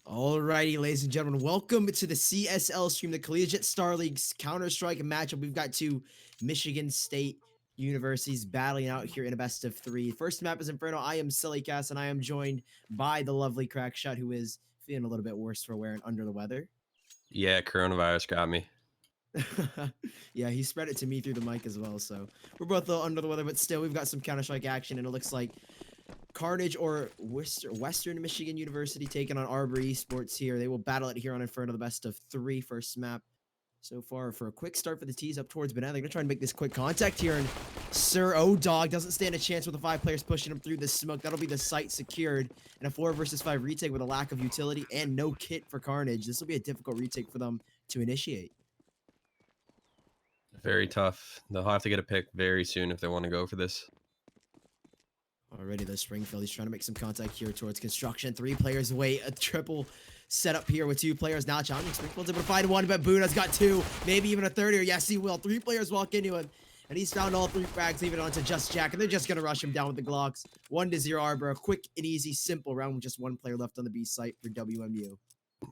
Alrighty, ladies and gentlemen, welcome to the CSL stream, the Collegiate Star League's Counter-Strike matchup. We've got two Michigan State universities battling out here in a best of three. First map is Inferno. I am Sillycast, and I am joined by the lovely Crackshot, who is feeling a little bit worse for wearing under the weather. Yeah, coronavirus got me. Yeah, he spread it to me through the mic as well, so we're both a little under the weather, but still, we've got some Counter-Strike action, and it looks like Carnage or Western Michigan University taking on Arbor Esports here. They will battle it here on Inferno, the best of three first map so far. For a quick start for the tees up towards Banana, they're going to try and make this quick contact here, and Sir O-Dog doesn't stand a chance with the 5 players pushing him through the smoke. That'll be the site secured, and a 4 versus 5 retake with a lack of utility and no kit for Carnage. This will be a difficult retake for them to initiate. Very tough. They'll have to get a pick very soon if they want to go for this. Already the Springfield, he's trying to make some contact here towards construction. 3 players away, a triple setup here with 2 players. Now challenging Springfield's able to find 1, but Buna's got 2, maybe even a third here. Yes, he will. 3 players walk into him, and he's found all 3 frags, leaving it onto Just Jack, and they're just going to rush him down with the Glocks. 1-0 Arbor, a quick and easy, simple round with just 1 player left on the B site for WMU.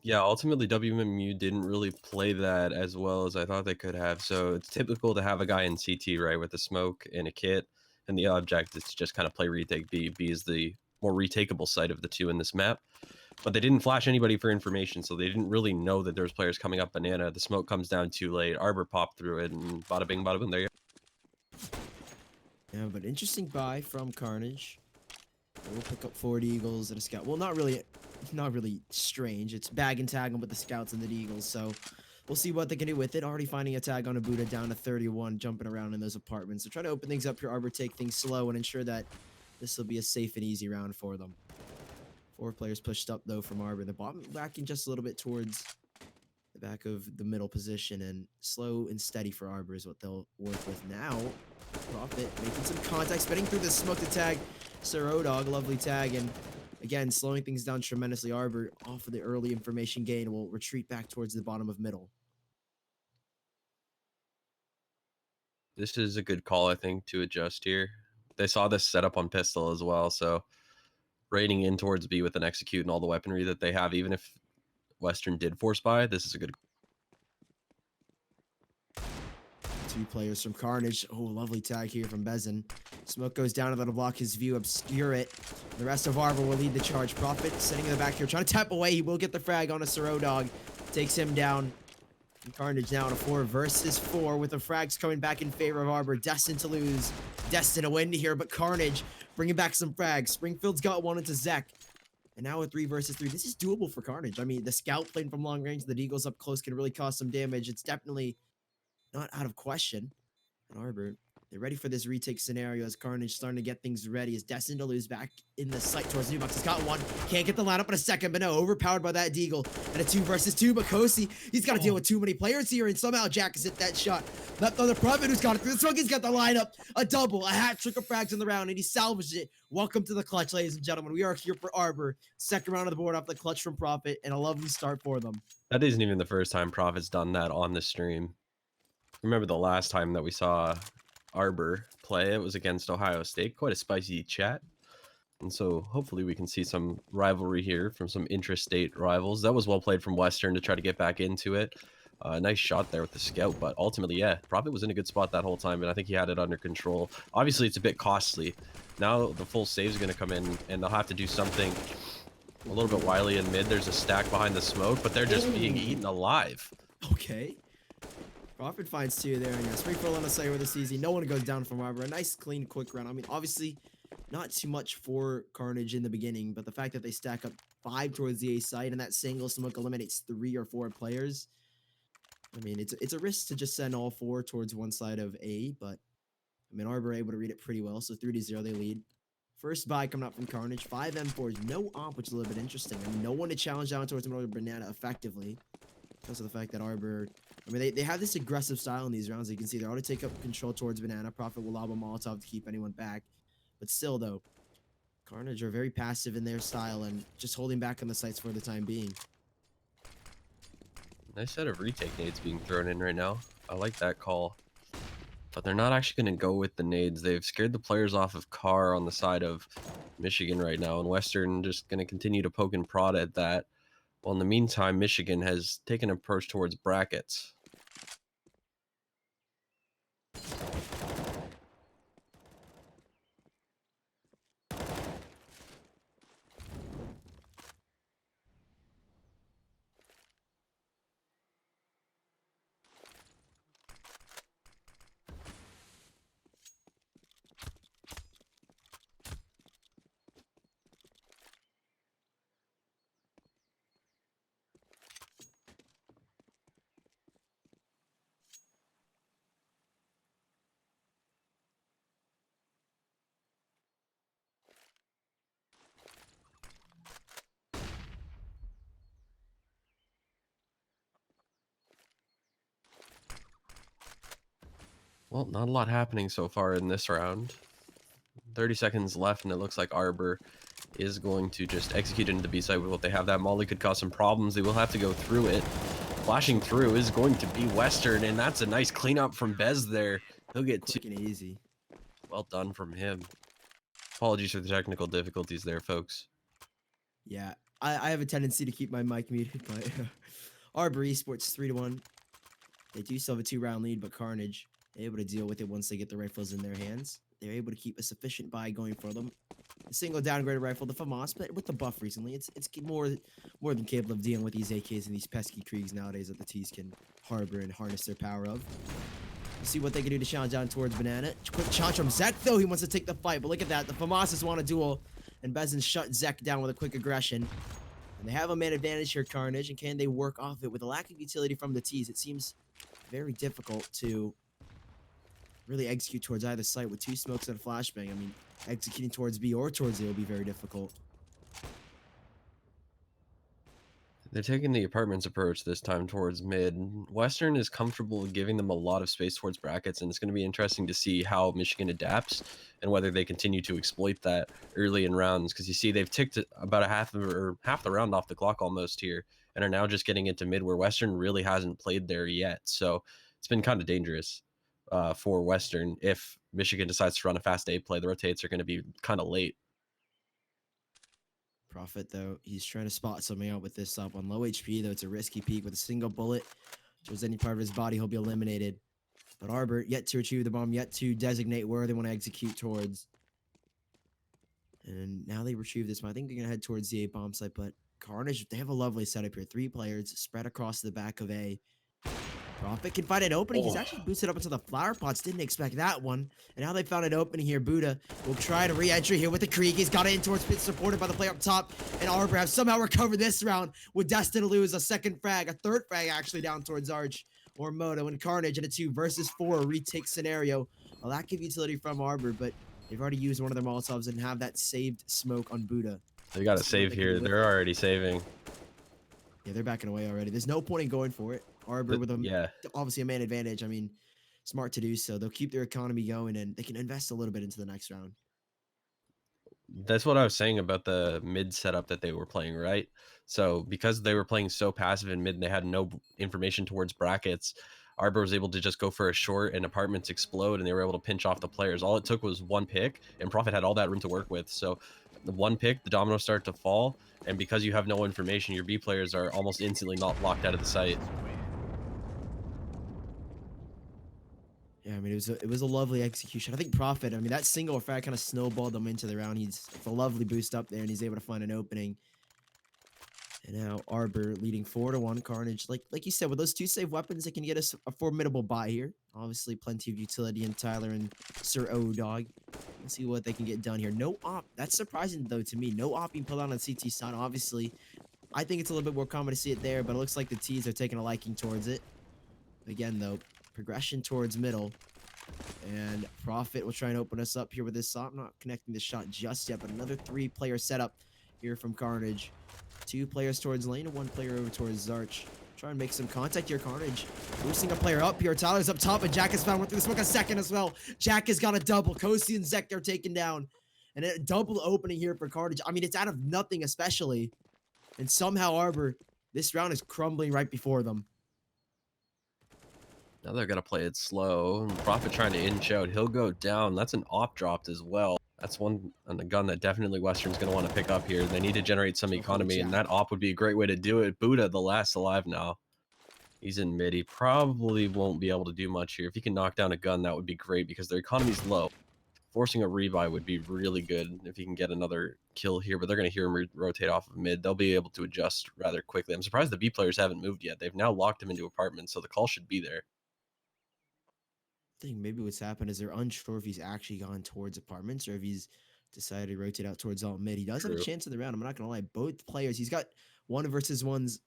Yeah, ultimately WMU didn't really play that as well as I thought they could have. So it's typical to have a guy in CT, right, with a smoke and a kit. and the object is to just kind of play retake B. B is the more retakeable side of the two in this map. But they didn't flash anybody for information, so they didn't really know that there's players coming up banana. The smoke comes down too late. Arbor popped through it, and bada bing, bada boom. There you go. Yeah, but interesting buy from Carnage. We'll pick up 40 Eagles and a scout. Well, not really strange. It's bag and tag 'em with the scouts and the Eagles, so we'll see what they can do with it. Already finding a tag on a Buddha down to 31, jumping around in those apartments. So try to open things up here, Arbor, take things slow, and ensure that this will be a safe and easy round for them. 4 players pushed up, though, from Arbor. The bottom backing just a little bit towards the back of the middle position, and slow and steady for Arbor is what they'll work with now. Profit making some contact, spinning through the smoke to tag Dog, lovely tag, and again, slowing things down tremendously. Arbor, off of the early information gain, will retreat back towards the bottom of middle. This is a good call, I think, to adjust here. They saw this setup on pistol as well, so raiding in towards B with an execute and all the weaponry that they have, even if Western did force buy, this is a good. 2 players from Carnage. Oh, lovely tag here from Bezin. Smoke goes down to block his view, obscure it. The rest of Arbor will lead the charge. Profit sitting in the back here, trying to tap away. He will get the frag on a Dog. Takes him down. And Carnage now on a 4 versus 4 with the frags coming back in favor of Arbor. Destined to lose. Destined to win here, but Carnage bringing back some frags. Springfield's got one into Zek. And now a 3 versus 3. This is doable for Carnage. I mean, the scout playing from long range, the Deagles up close can really cause some damage. It's definitely not out of question. And Arbor, they're ready for this retake scenario as Carnage starting to get things ready. Is destined to lose back in the sight towards Newbox. He's got one. Can't get the lineup in a second, but no, overpowered by that Deagle. And a 2 versus 2, but Kosi, he's got to deal with too many players here, and somehow Jack has hit that shot. Left on the Prophet, who's got it through the smoke. He's got the lineup. A double, a hat trick of frags in the round, and he salvaged it. Welcome to the clutch, ladies and gentlemen. We are here for Arbor. Second round of the board off the clutch from Prophet, and a lovely start for them. That isn't even the first time Prophet's done that on the stream. Remember the last time that we saw Arbor play, it was against Ohio State. Quite a spicy chat. And so hopefully we can see some rivalry here from some intrastate rivals. That was well played from Western to try to get back into it. Nice shot there with the scout, but ultimately, yeah, Prophet was in a good spot that whole time, and I think he had it under control. Obviously, it's a bit costly. Now the full save is going to come in, and they'll have to do something a little bit wily in mid. There's a stack behind the smoke, but they're just being eaten alive. Okay. Prophet finds 2 there, and Springfield on the side with this easy. No one goes down from Arbor. A nice, clean, quick run. I mean, obviously, not too much for Carnage in the beginning, but the fact that they stack up 5 towards the A side and that single smoke eliminates 3 or 4 players. I mean, it's a risk to just send all 4 towards one side of A, but I mean, Arbor able to read it pretty well. So 3-0, they lead. First buy coming up from Carnage. 5 M4s, no op, which is a little bit interesting. I mean, no one to challenge down towards the middle of Banana effectively because of the fact that Arbor, I mean, they have this aggressive style in these rounds. You can see they're able to take up control towards Banana. Prophet will lob a Molotov to keep anyone back. But still, though, Carnage are very passive in their style and just holding back on the sights for the time being. Nice set of retake nades being thrown in right now. I like that call. But they're not actually going to go with the nades. They've scared the players off of Carr on the side of Michigan right now. And Western just going to continue to poke and prod at that. Well, in the meantime, Michigan has taken an approach towards brackets. Well, not a lot happening so far in this round. 30 seconds left, and it looks like Arbor is going to just execute into the B side with what they have. That Molly could cause some problems. They will have to go through it. Flashing through is going to be Western, and that's a nice cleanup from Bez there. He'll get 2. Quick and easy. Well done from him. Apologies for the technical difficulties there, folks. Yeah, I have a tendency to keep my mic muted, but Arbor Esports 3-1. They do still have a 2-round lead, but Carnage able to deal with it once they get the rifles in their hands. They're able to keep a sufficient buy going for them. A single downgraded rifle, the FAMAS, but with the buff recently, it's more than capable of dealing with these AKs and these pesky Kriegs nowadays that the T's can harbor and harness their power of. We'll see what they can do to challenge down towards Banana. Quick challenge from Zek, though. He wants to take the fight, but look at that. The FAMASs want a duel, and Bezin shut Zek down with a quick aggression. And they have a man advantage here, Carnage, and can they work off it? With a lack of utility from the T's, it seems very difficult to really execute towards either site with 2 smokes and a flashbang. I mean, executing towards B or towards A will be very difficult. They're taking the apartments approach this time towards mid. Western is comfortable giving them a lot of space towards brackets, and it's going to be interesting to see how Michigan adapts and whether they continue to exploit that early in rounds. Because you see, they've ticked about half the round off the clock almost here, and are now just getting into mid, where Western really hasn't played there yet. So it's been kind of dangerous for Western. If Michigan decides to run a fast A play, the rotates are going to be kind of late. Prophet, though, he's trying to spot something out with this up. On low HP, though, it's a risky peek with a single bullet. Towards any part of his body, he'll be eliminated. But Arbor, yet to retrieve the bomb, yet to designate where they want to execute towards. And now they retrieve this one. I think they're going to head towards the A bomb site, but Carnage, they have a lovely setup here. 3 players spread across the back of A. Prophet can find an opening. He's actually boosted up into the flower pots. Didn't expect that one. And now they found an opening here. Buddha will try to re-entry here with the Krieg. He's got it in towards pit, supported by the player up top. And Arbor have somehow recovered this round with destined to lose a second frag, a third frag actually down towards Arch or Moto. And Carnage in a 2 versus 4 retake scenario. A lack of utility from Arbor, but they've already used one of their Molotovs and have that saved smoke on Buddha. They got to save here. They're already saving. Yeah, they're backing away already. There's no point in going for it. Arbor with them, obviously a man advantage. I mean, smart to do so. They'll keep their economy going, and they can invest a little bit into the next round. That's what I was saying about the mid setup that they were playing, right? So because they were playing so passive in mid and they had no information towards brackets, Arbor was able to just go for a short and apartments explode, and they were able to pinch off the players. All it took was 1 pick, and Prophet had all that room to work with. So the 1 pick, the dominoes start to fall, and because you have no information, your B players are almost instantly not locked out of the site. Yeah, I mean, it was a lovely execution. I think Prophet, I mean, that single frag kind of snowballed them into the round. It's a lovely boost up there, and he's able to find an opening. And now Arbor leading 4-1. Carnage, like you said, with those 2 save weapons, they can get us a formidable buy here. Obviously, plenty of utility in Tyler and Sir O-Dog. Let's see what they can get done here. No op. That's surprising, though, to me. No op being pulled out on CT side. Obviously, I think it's a little bit more common to see it there, but it looks like the T's are taking a liking towards it. Again, though, progression towards middle. And Prophet will try and open us up here with this op. Not connecting the shot just yet, but another 3-player setup here from Carnage. 2 players towards lane and 1 player over towards Zarch. Try and make some contact here, Carnage. Boosting a player up here. Tyler's up top, and Jack has found one through the smoke a second as well. Jack has got a double. Kosi and Zek are taken down. And a double opening here for Carnage. I mean, it's out of nothing especially. And somehow Arbor, this round is crumbling right before them. Now they're going to play it slow. Prophet trying to inch out. He'll go down. That's an op dropped as well. That's one on the gun that definitely Western's going to want to pick up here. They need to generate some economy, and that op would be a great way to do it. Buddha, the last alive now. He's in mid. He probably won't be able to do much here. If he can knock down a gun, that would be great because their economy's low. Forcing a rebuy would be really good if he can get another kill here, but they're going to hear him rotate off of mid. They'll be able to adjust rather quickly. I'm surprised the B players haven't moved yet. They've now locked him into apartments, so the call should be there. I think maybe what's happened is they're unsure if he's actually gone towards apartments or if he's decided to rotate out towards alt mid. He does have a chance in the round. I'm not going to lie. Both players, he's got 1 versus 1s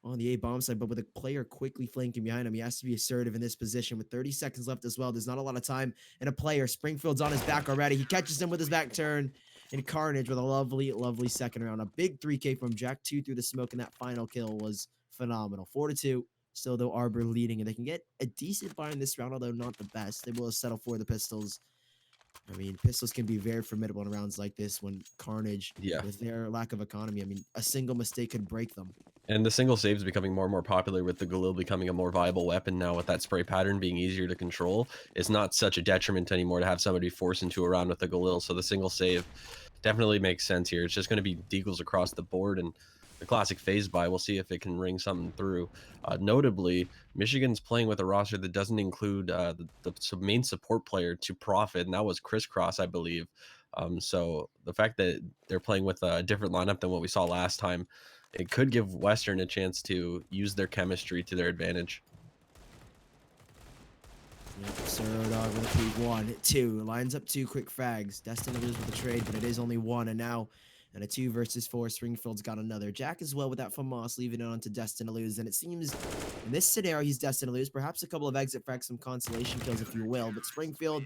on the A bomb side, but with a player quickly flanking behind him, he has to be assertive in this position with 30 seconds left as well. There's not a lot of time, and a player, Springfield's on his back already. He catches him with his back turn, and Carnage with a lovely, lovely second round. A big 3K from Jack 2 through the smoke, and that final kill was phenomenal. 4-2. Still, though, Arbor leading, and they can get a decent buy in this round, although not the best. They will settle for the pistols. I mean, pistols can be very formidable in rounds like this when Carnage, with their lack of economy, I mean, a single mistake could break them. And the single save is becoming more and more popular with the Galil becoming a more viable weapon now with that spray pattern being easier to control. It's not such a detriment anymore to have somebody force into a round with the Galil, so the single save definitely makes sense here. It's just going to be deagles across the board, and the classic phase buy. We'll see if it can ring something through. Notably, Michigan's playing with a roster that doesn't include the main support player to Profit, and that was Crisscross, I believe. So the fact that they're playing with a different lineup than what we saw last time, it could give Western a chance to use their chemistry to their advantage. Yep, Dog with a peek. 1, 2. Lines up 2 quick frags. Destin to lose with the trade, but it is only 1. And now, in a 2 versus 4, Springfield's got another. Jack as well with that from Moss, leaving it on to Destin to lose. And it seems in this scenario, he's destined to lose. Perhaps a couple of exit frags, some consolation kills, if you will. But Springfield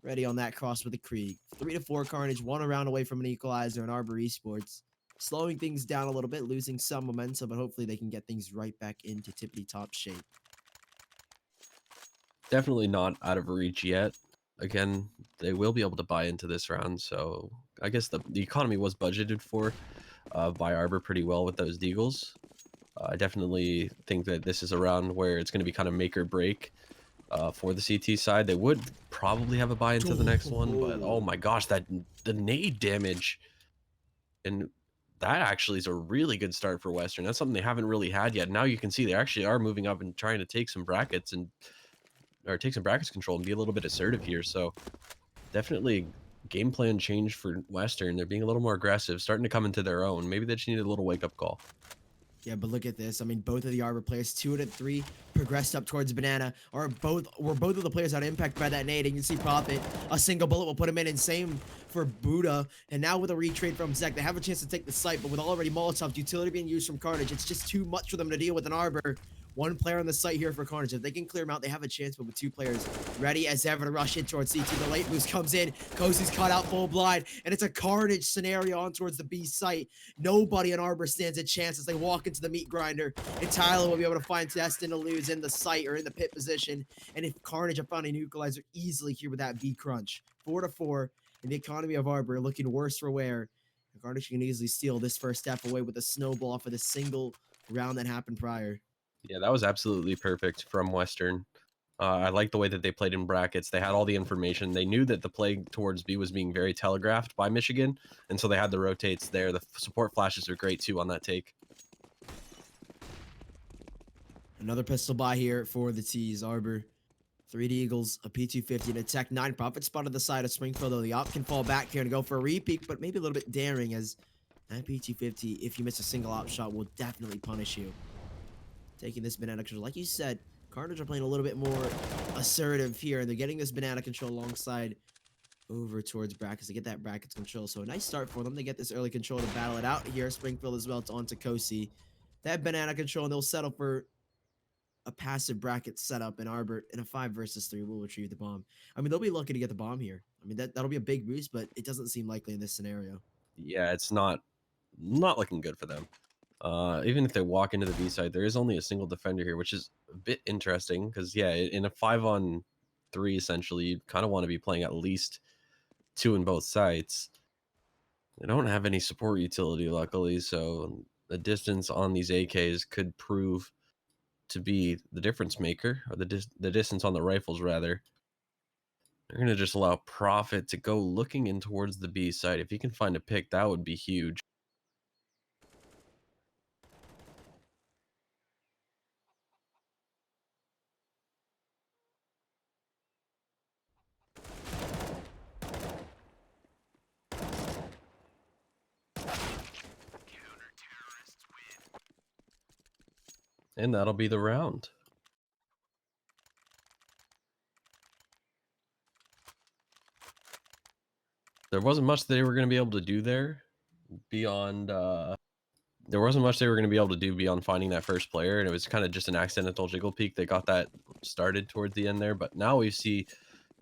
ready on that cross with the Krieg. 3 to 4 Carnage, 1 around away from an equalizer in Arbor Esports. Slowing things down a little bit, losing some momentum, but hopefully they can get things right back into tippity-top shape. Definitely not out of reach yet. Again, they will be able to buy into this round, so I guess the economy was budgeted for by Arbor pretty well with those deagles. I definitely think that this is a round where it's going to be kind of make or break for the CT side. They would probably have a buy into the next one, but oh my gosh, the nade damage, and that actually is a really good start for Western. That's something they haven't really had yet. Now you can see they actually are moving up and trying to take some brackets control and be a little bit assertive here. So definitely game plan change for Western. They're being a little more aggressive, starting to come into their own. Maybe they just needed a little wake up call. Yeah, but look at this. I mean, both of the Arbor players, 2 out of 3, progressed up towards Banana. Were both of the players that are impacted by that nade. And you can see Profit, a single bullet will put him in. And same for Buddha. And now with a retrade from Zek, they have a chance to take the site. But with already Molotov's utility being used from Carnage, it's just too much for them to deal with an Arbor. 1 player on the site here for Carnage. If they can clear him out, they have a chance. But with 2 players ready as ever to rush in towards CT, the late boost comes in. Cozy's caught out full blind. And it's a Carnage scenario on towards the B site. Nobody in Arbor stands a chance as they walk into the meat grinder. And Tyler will be able to find Destin to lose in the site or in the pit position. And if Carnage have found a equalizer easily here with that B crunch. 4 to 4. And the economy of Arbor looking worse for wear. Carnage can easily steal this first step away with a snowball for the single round that happened prior. Yeah, that was absolutely perfect from Western. I like the way that they played in brackets. They had all the information. They knew that the play towards B was being very telegraphed by Michigan, and so they had the rotates there. The support flashes are great too on that take. Another pistol buy here for the T's. Arbor, 3 Eagles, a P250, and a Tech 9. Profit spotted the side of Springfield, though the op can fall back here and go for a repeat, but maybe a little bit daring as that P250, if you miss a single op shot, will definitely punish you. Taking this banana control. Like you said, Carnage are playing a little bit more assertive here, and they're getting this banana control alongside over towards brackets to get that brackets control. So a nice start for them. They get this early control to battle it out here. Springfield as well. It's on to Kosi. That banana control, and they'll settle for a passive bracket setup in Arbor in a 5 versus 3 will retrieve the bomb. I mean, they'll be lucky to get the bomb here. I mean, that'll be a big boost, but it doesn't seem likely in this scenario. Yeah, it's not looking good for them. Even if they walk into the B side, there is only a single defender here, which is a bit interesting because, yeah, in a 5-on-3, essentially, you kind of want to be playing at least 2 in both sides. They don't have any support utility, luckily, so the distance on these AKs could prove to be the difference maker, or the distance on the rifles, rather. They're going to just allow Profit to go looking in towards the B side. If he can find a pick, that would be huge. And that'll be the round. There wasn't much they were going to be able to do there beyond finding that first player, and it was kind of just an accidental jiggle peek that got that started towards the end there. But now we see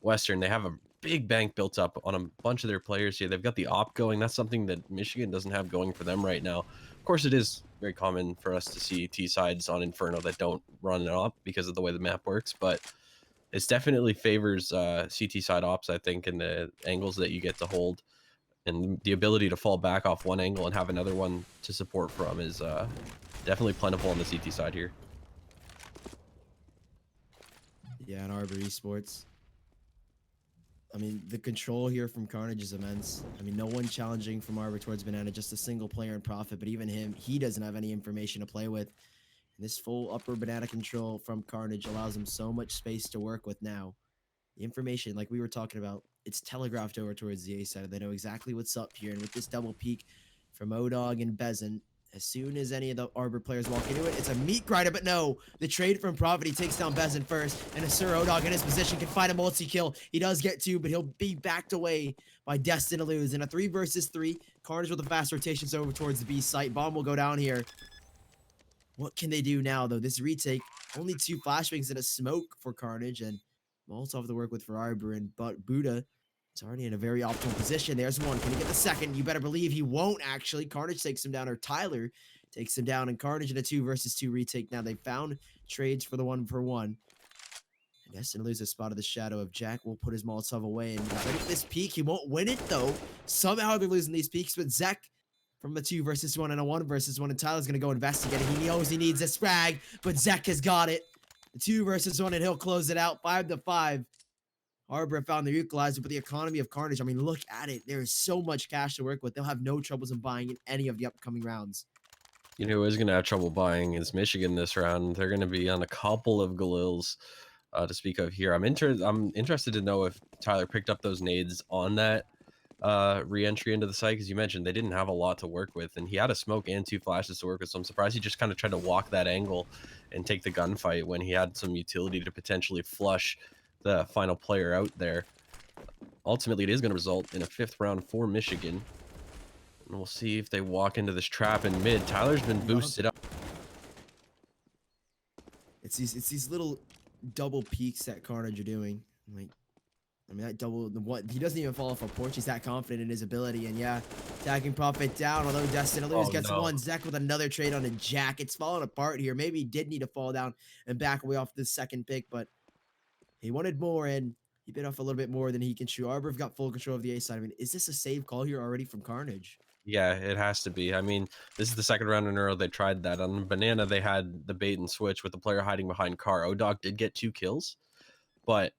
Western, they have a big bank built up on a bunch of their players here. They've got the op going. That's something that Michigan doesn't have going for them right now. Of course, it is very common for us to see T sides on Inferno that don't run an op because of the way the map works, but it definitely favors CT side ops, I think, in the angles that you get to hold. And the ability to fall back off one angle and have another one to support from is definitely plentiful on the CT side here. Yeah, in Arbor Esports. I mean, the control here from Carnage is immense. I mean, no one challenging from Arbor towards Banana, just a single player in Profit, but even him, he doesn't have any information to play with. And this full upper Banana control from Carnage allows him so much space to work with now. The information, like we were talking about, it's telegraphed over towards the A side. They know exactly what's up here. And with this double peek from Odog and Bezin, as soon as any of the Arbor players walk into it, it's a meat grinder, but no. The trade from Profit, he takes down Bezin first, and Sir Odog in his position can find a multi-kill. He does get two, but he'll be backed away by Destin to lose. In a 3 versus 3, Carnage with the fast rotations over towards the B site. Bomb will go down here. What can they do now, though? This retake, only 2 flashbangs and a smoke for Carnage, and Molotov to work with for Arbor, but Buddha is already in a very optimal position. There's one. Can he get the second? You better believe he won't, actually. Carnage takes him down, or Tyler takes him down, and Carnage in a 2 versus 2 retake. Now they found trades for the 1-for-1. And Destin loses a spot of the shadow of Jack. Will put his Molotov away, and ready for this peak. He won't win it, though. Somehow they're losing these peaks, but Zek from a 2 versus 1 and a 1 versus 1, and Tyler's going to go investigate it. He knows he needs a frag, but Zek has got it. The 2 versus 1, and he'll close it out 5-5. Arbor found the equalizer, but the economy of Carnage, I mean, look at it. There is so much cash to work with. They'll have no troubles in buying in any of the upcoming rounds. You know who is going to have trouble buying is Michigan this round. They're going to be on a couple of Galils to speak of here. I'm interested to know if Tyler picked up those nades on that re-entry into the site, because you mentioned they didn't have a lot to work with, and he had a smoke and 2 flashes to work with, so I'm surprised he just kind of tried to walk that angle and take the gunfight when he had some utility to potentially flush the final player out there. Ultimately, it is going to result in a 5th round for Michigan, and we'll see if they walk into this trap in mid. Tyler's been boosted up. It's these little double peaks that Carnage are doing. Like, I mean, that double, what, he doesn't even fall off a porch. He's that confident in his ability. And yeah, attacking Profit down, although Destin Lose gets one. Zek with another trade on a Jack. It's falling apart here. Maybe he did need to fall down and back away off the second pick, but he wanted more, and he bit off a little bit more than he can chew. Arbor've got full control of the A side. I mean, is this a save call here already from Carnage? Yeah, it has to be. I mean, this is the 2nd round in a row they tried that. On Banana, they had the bait and switch with the player hiding behind car. Odog did get 2 kills, but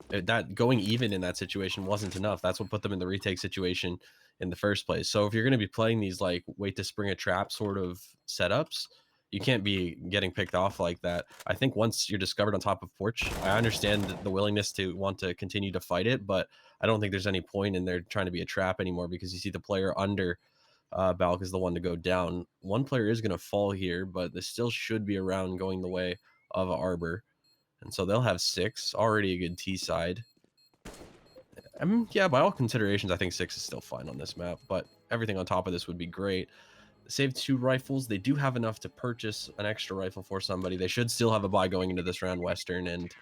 that going even in that situation wasn't enough. That's what put them in the retake situation in the first place. So if you're going to be playing these like wait to spring a trap sort of setups, you can't be getting picked off like that. I think once you're discovered on top of porch, I understand the willingness to want to continue to fight it, but I don't think there's any point in there trying to be a trap anymore, because you see the player under Balk is the one to go down. One player is going to fall here, but this still should be around going the way of Arbor. And so they'll have 6, already a good T side. Yeah, by all considerations, I think 6 is still fine on this map, but everything on top of this would be great. Save 2 rifles. They do have enough to purchase an extra rifle for somebody. They should still have a buy going into this round Western, and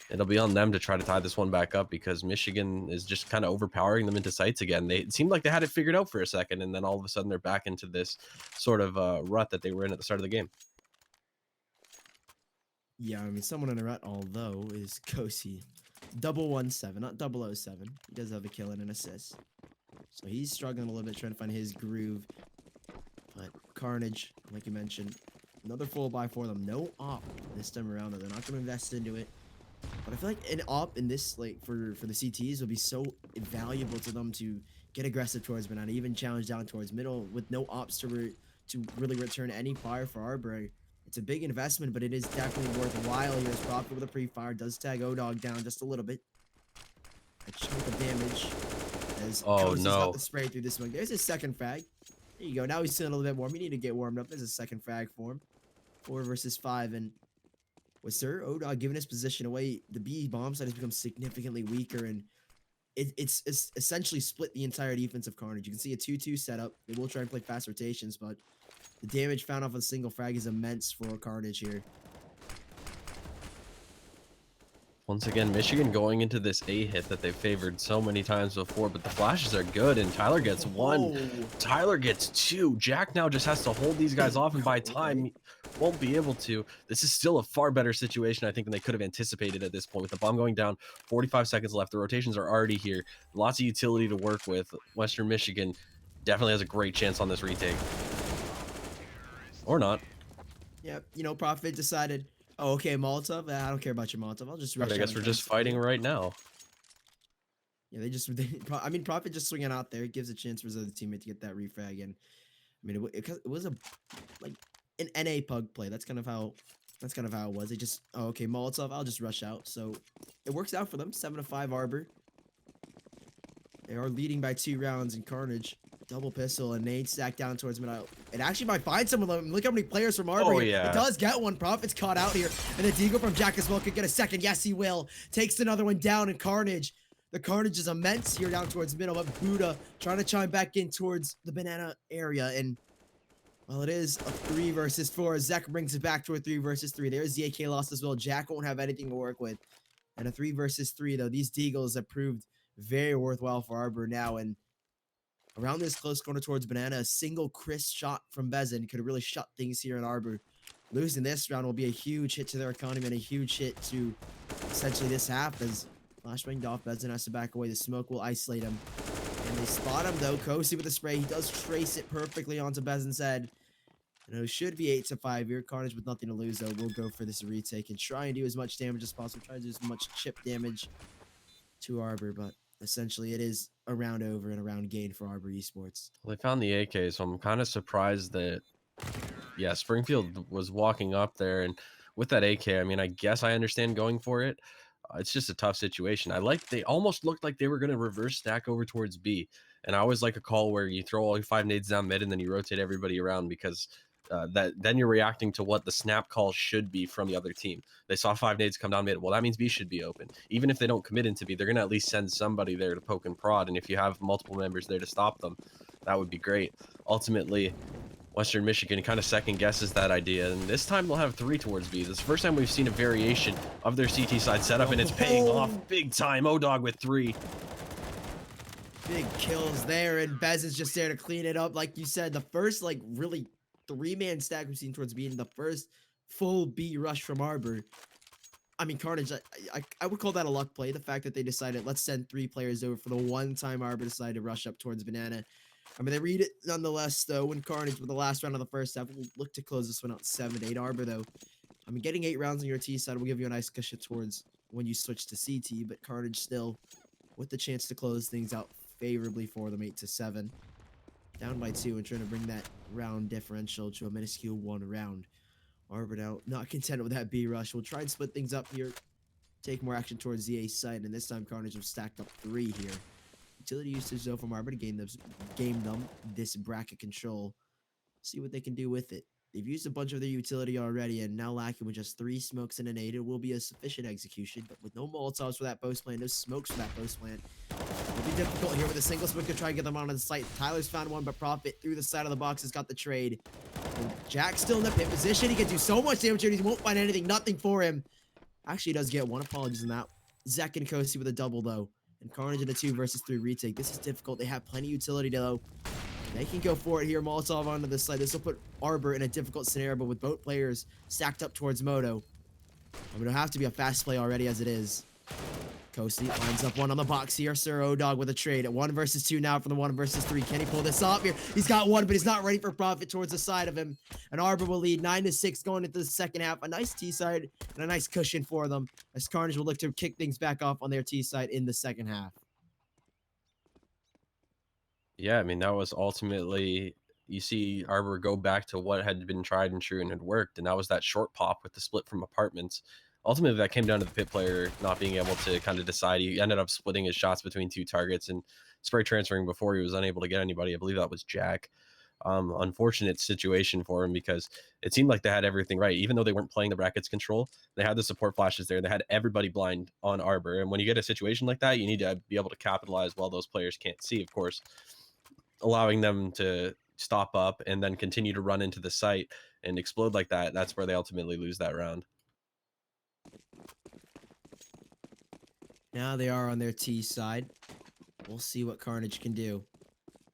it'll be on them to try to tie this one back up, because Michigan is just kind of overpowering them into sites again. It seemed like they had it figured out for a second, and then all of a sudden they're back into this sort of rut that they were in at the start of the game. Yeah, I mean, someone in a rut, although, is Kosi. 117, not 007. He does have a kill and an assist. So he's struggling a little bit trying to find his groove. But Carnage, like you mentioned, another full buy for them. No op this time around, though. They're not going to invest into it. But I feel like an op in this, like, for the CTs will be so valuable to them to get aggressive towards Banana, even challenge down towards middle with no ops to really return any fire for Arbor. It's a big investment, but it is definitely worthwhile here. As Profit with a pre-fire does tag Odog down just a little bit. A chunk of damage as Kosi's got the spray through this one. There's his second frag. There you go. Now he's feeling a little bit warm. We need to get warmed up. There's a second frag for him. 4 versus 5, and with Sir Odog giving his position away, the B bomb side has become significantly weaker, and it's essentially split the entire defense of Carnage. You can see a 2-2 setup. They will try and play fast rotations, but the damage found off of a single frag is immense for Carnage here. Once again, Michigan going into this A hit that they've favored so many times before, but the flashes are good, and Tyler gets 1. Tyler gets 2. Jack now just has to hold these guys off, and by time, he won't be able to. This is still a far better situation, I think, than they could have anticipated at this point. With the bomb going down, 45 seconds left. The rotations are already here. Lots of utility to work with. Western Michigan definitely has a great chance on this retake. Or not. Yeah, you know, Profit decided, oh, okay, Molotov. I don't care about your Molotov. I'll just rush. I guess we're just fighting right now. Yeah, I mean, Prophet just swinging out there gives a chance for his other teammate to get that refrag, and I mean, it was a like an NA pug play. That's kind of how it was. They just, oh, okay, Molotov, I'll just rush out. So it works out for them. 7-5 Arbor. They are leading by 2 rounds in Carnage. Double pistol and nade stacked down towards mid. It actually might find some of them. Look how many players from Arbor Oh here. yeah. It does get one. Prophet's caught out here. And the Deagle from Jack as well could get a second. Yes, he will. Takes another one down in Carnage. The Carnage is immense here down towards middle, but Buddha trying to chime back in towards the banana area. And well, it is a 3 versus 4. Zek brings it back to a 3 versus 3. There's the AK loss as well. Jack won't have anything to work with. And a 3 versus 3, though. These Deagles have proved very worthwhile for Arbor now. And around this close corner towards Banana, a single crisp shot from Bezin could really shut things here in Arbor. Losing this round will be a huge hit to their economy and a huge hit to essentially this half as flashbanged off. Bezin has to back away. The smoke will isolate him. And they spot him though. Kosi with the spray. He does trace it perfectly onto Bezin's head. And it should be 8-5 here. Carnage with nothing to lose though. We'll go for this retake and try and do as much damage as possible. Try to do as much chip damage to Arbor, but essentially it is a round over and a round gain for Arbor Esports. Well, they found the AK, so I'm kind of surprised that, yeah, Springfield was walking up there, and with that AK, I mean, I guess I understand going for it. It's just a tough situation. They almost looked like they were going to reverse stack over towards B, and I always like a call where you throw all your 5 nades down mid and then you rotate everybody around because then you're reacting to what the snap call should be from the other team. They saw 5 nades come down mid. Well, that means B should be open. Even if they don't commit into B, they're going to at least send somebody there to poke and prod, and if you have multiple members there to stop them, that would be great. Ultimately, Western Michigan kind of second guesses that idea, and this time they'll have 3 towards B. This is the first time we've seen a variation of their CT side setup, and it's paying off big time. O-Dog with 3. Big kills there, and Bez is just there to clean it up. Like you said, the first like really 3-man stack we've seen towards B, and the first full B rush from Arbor. I mean, Carnage, I would call that a luck play. The fact that they decided, let's send 3 players over for the one time Arbor decided to rush up towards Banana. I mean, they read it nonetheless, though, when Carnage with the last round of the first half will look to close this one out 7-8. Arbor, though, I mean, getting 8 rounds on your T side will give you a nice cushion towards when you switch to CT, but Carnage still with the chance to close things out favorably for them 8-7. Down by 2 and trying to bring that round differential to a minuscule 1 round. Arbor now not content with that B rush. We'll try and split things up here. Take more action towards the A side, and this time Carnage have stacked up 3 here. Utility usage though from Arbor to game them this bracket control. See what they can do with it. They've used a bunch of their utility already, and now lacking with just 3 smokes and a nade, it will be a sufficient execution. But with no Molotovs for that post plant, no smokes for that post plant, it'll be difficult here with a single smoke to try and get them onto the site. Tyler's found one, but Prophet through the side of the box has got the trade. And Jack's still in the pit position. He can do so much damage here. He won't find anything. Nothing for him. Actually, he does get 1. Apologies on that. Zek and Kosi with a double, though. And Carnage in a 2 versus 3 retake. This is difficult. They have plenty of utility, though. They can go for it here. Molotov onto this side. This will put Arbor in a difficult scenario, but with both players stacked up towards Moto, I mean, it'll have to be a fast play already as it is. Kosi lines up 1 on the box here. Sir O-Dog with a trade at 1 versus 2 now for the 1 versus 3. Can he pull this off here? He's got 1, but he's not ready for Prophet towards the side of him. And Arbor will lead 9-6 going into the second half. A nice T side and a nice cushion for them as Carnage will look to kick things back off on their T side in the second half. Yeah, I mean, that was ultimately, you see Arbor go back to what had been tried and true and had worked, and that was that short pop with the split from apartments. Ultimately, that came down to the pit player not being able to kind of decide. He ended up splitting his shots between 2 targets and spray transferring before he was unable to get anybody. I believe that was Jack. Unfortunate situation for him because it seemed like they had everything right. Even though they weren't playing the brackets control, they had the support flashes there. They had everybody blind on Arbor. And when you get a situation like that, you need to be able to capitalize while those players can't see, of course, allowing them to stop up and then continue to run into the site and explode like that. That's where they ultimately lose that round. Now they are on their T side. We'll see what Carnage can do.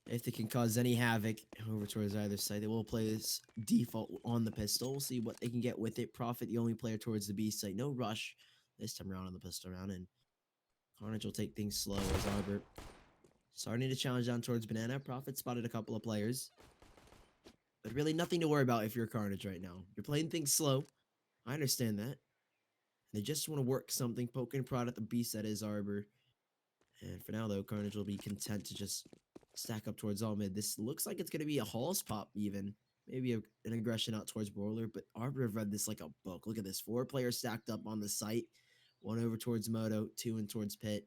If they can cause any havoc over towards either side, they will play this default on the pistol. We'll see what they can get with it. Prophet, the only player towards the B site. No rush this time around on the pistol round. And Carnage will take things slow as Arbor starting to challenge down towards Banana. Prophet spotted a couple of players. But really nothing to worry about if you're Carnage right now. You're playing things slow. I understand that. They just want to work something. Poke and prod at the B set is Arbor. And for now, though, Carnage will be content to just stack up towards all mid. This looks like it's going to be a Halls pop, even. Maybe an aggression out towards Broiler, but Arbor have read this like a book. Look at this. 4 players stacked up on the site. 1 over towards Moto, 2 in towards Pit.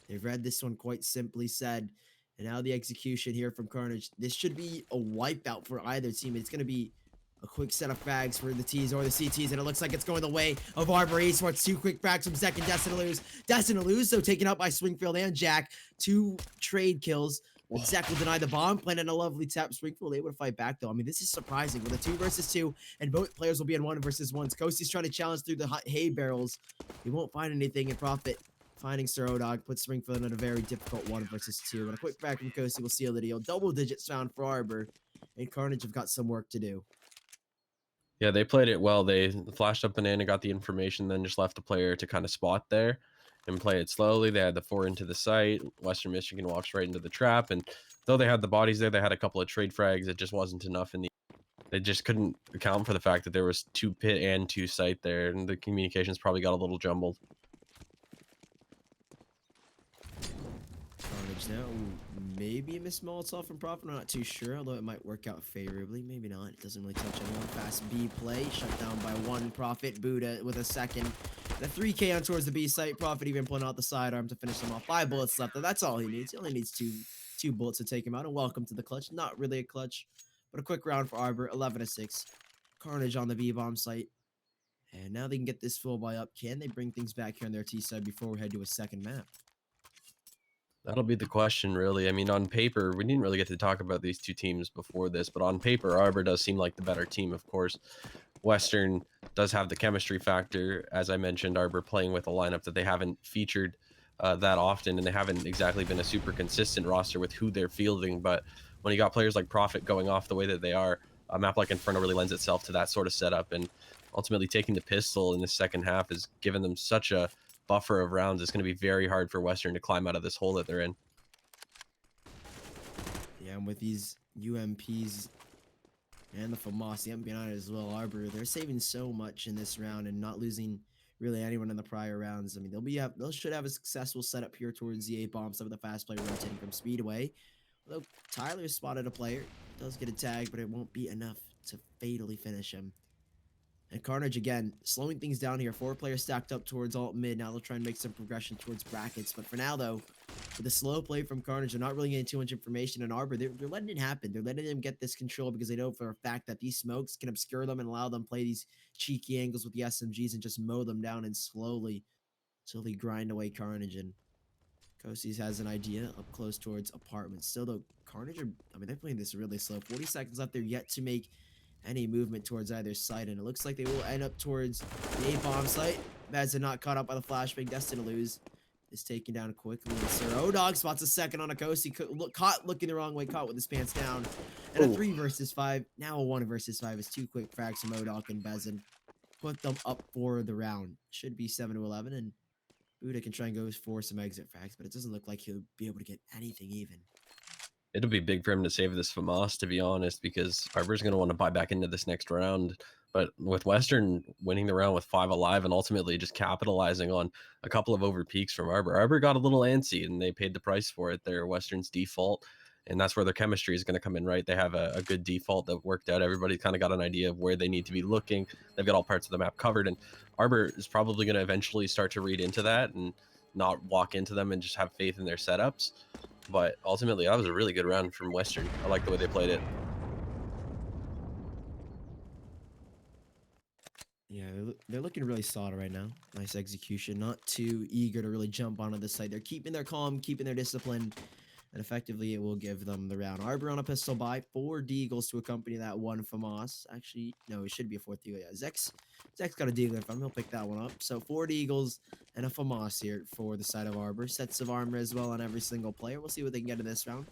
They've read this one quite simply said. And now the execution here from Carnage. This should be a wipeout for either team. It's going to be a quick set of frags for the T's or the CTs, and it looks like it's going the way of Arbor Esports. 2 quick frags from Zek and Destin to lose. Destin to lose, so taken out by Swingfield and Jack. 2 trade kills. But Zek will deny the bomb, planting a lovely tap. Springfield able to fight back, though. I mean, this is surprising. With a 2 versus 2, and both players will be in 1 versus 1. Kosti's trying to challenge through the hay barrels. He won't find anything, and Profit finding Sir Odog puts Springfield in a very difficult 1 versus 2. And a quick back from Kosti will seal the deal. Double digits found for Arbor, and Carnage have got some work to do. Yeah, they played it well. They flashed up banana, got the information, then just left the player to kind of spot there and play it slowly. They had the 4 into the site. Western Michigan walks right into the trap, and though they had the bodies there, they had a couple of trade frags. It just wasn't enough in the. They just couldn't account for the fact that there was 2 pit and 2 site there, and the communications probably got a little jumbled. Carnage now. Maybe a miss Molotov from Profit. I'm not too sure, although it might work out favorably. Maybe not. It doesn't really touch anyone. Fast B play. Shut down by 1. Profit. Buddha with a second. The 3K on towards the B site. Profit even pulling out the sidearm to finish them off. 5 bullets left. That's all he needs. He only needs two bullets to take him out. And welcome to the clutch. Not really a clutch, but a quick round for Arbor. 11-6. Carnage on the B bomb site. And now they can get this full buy up. Can they bring things back here on their T side before we head to a second map? That'll be the question, really. I mean, on paper, we didn't really get to talk about these 2 teams before this, but on paper, Arbor does seem like the better team, of course. Western does have the chemistry factor. As I mentioned, Arbor playing with a lineup that they haven't featured that often, and they haven't exactly been a super consistent roster with who they're fielding. But when you got players like Profit going off the way that they are, a map like Inferno really lends itself to that sort of setup. And ultimately, taking the pistol in the second half has given them such a buffer of rounds. It's going to be very hard for Western to climb out of this hole that they're in. Yeah, and with these UMPs and the FAMAS, the MP9 as well, Arbor, they're saving so much in this round and not losing really anyone in the prior rounds. I mean, they should have a successful setup here towards the A bomb. Some of the fast play rotating from speed away. Although Tyler spotted a player, does get a tag, but it won't be enough to fatally finish him. And Carnage, again, slowing things down here. 4 players stacked up towards alt mid. Now they'll try and make some progression towards brackets. But for now, though, with the slow play from Carnage, they're not really getting too much information. And Arbor, they're letting it happen. They're letting them get this control because they know for a fact that these smokes can obscure them and allow them to play these cheeky angles with the SMGs and just mow them down and slowly grind away Carnage. And Kostis has an idea up close towards apartments. Still, though, Carnage they're playing this really slow. 40 seconds left. They're yet to make any movement towards either side, and it looks like they will end up towards the A-bomb site. Mads not caught up by the flashbang. Destined to lose. Is taken down quickly. And Sir Odog spots a second on a Kosti. Caught looking the wrong way. Caught with his pants down. And a 3 versus 5. Now a 1 versus 5 is 2 quick frags from Odog and Bezin. Put them up for the round. Should be 7-11, and Buddha can try and go for some exit frags, but it doesn't look like he'll be able to get anything even. It'll be big for him to save this FAMAS, to be honest, because Arbor's going to want to buy back into this next round. But with Western winning the round with 5 alive and ultimately just capitalizing on a couple of over peaks from Arbor, Arbor got a little antsy and they paid the price for it. They're Western's default, and that's where their chemistry is going to come in, right? They have a good default that worked out. Everybody kind of got an idea of where they need to be looking. They've got all parts of the map covered, and Arbor is probably going to eventually start to read into that and not walk into them and just have faith in their setups. But ultimately, that was a really good round from Western. I like the way they played it. Yeah, they're looking really solid right now. Nice execution. Not too eager to really jump onto the site. They're keeping their calm, keeping their discipline, and effectively it will give them the round. Arbor on a pistol buy. 4 Deagles to accompany that 1 FAMAS. Actually, no, it should be a 4th Deagle. Yeah, Zek's got a Deagle in front. He'll pick that one up. So 4 Deagles and a FAMAS here for the side of Arbor. Sets of armor as well on every single player. We'll see what they can get in this round.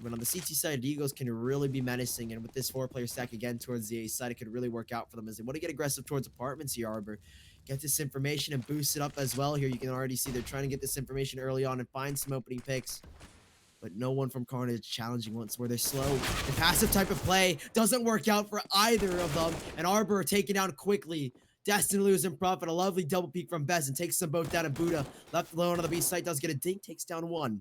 But on the CT side, Deagles can really be menacing, and with this 4-player stack again towards the A side, it could really work out for them as they want to get aggressive towards apartments here, Arbor. Get this information and boost it up as well here. You can already see they're trying to get this information early on and find some opening picks. But no one from Carnage challenging once where they're slow. The passive type of play doesn't work out for either of them, and Arbor taken down quickly. Destined to lose in profit. A lovely double peek from Bez and takes them both down. And Buddha left alone on the B site does get a dink, takes down one.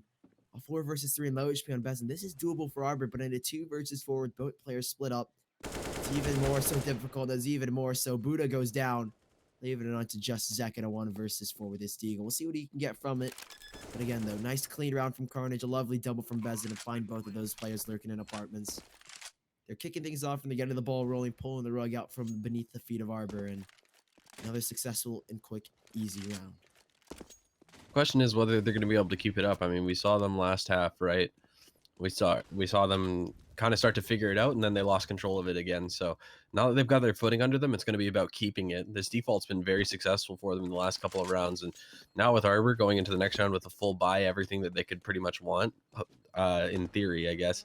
A 4 versus 3 in low HP on Bez. And this is doable for Arbor, but in a 2 versus 4 with both players split up, it's even more so difficult. As even more so. Buddha goes down, leaving it on to just Zek in a 1 versus 4 with this Deagle. We'll see what he can get from it. But again, though, nice clean round from Carnage. A lovely double from Bezin, and find both of those players lurking in apartments. They're kicking things off and they're getting the ball rolling, pulling the rug out from beneath the feet of Arbor, and another successful and quick, easy round. Question is whether they're going to be able to keep it up. I mean, we saw them last half, right? We saw them kind of start to figure it out, and then they lost control of it again. So now that they've got their footing under them, it's going to be about keeping it. This default's been very successful for them in the last couple of rounds, and now with Arbor going into the next round with a full buy, everything that they could pretty much want, in theory, I guess.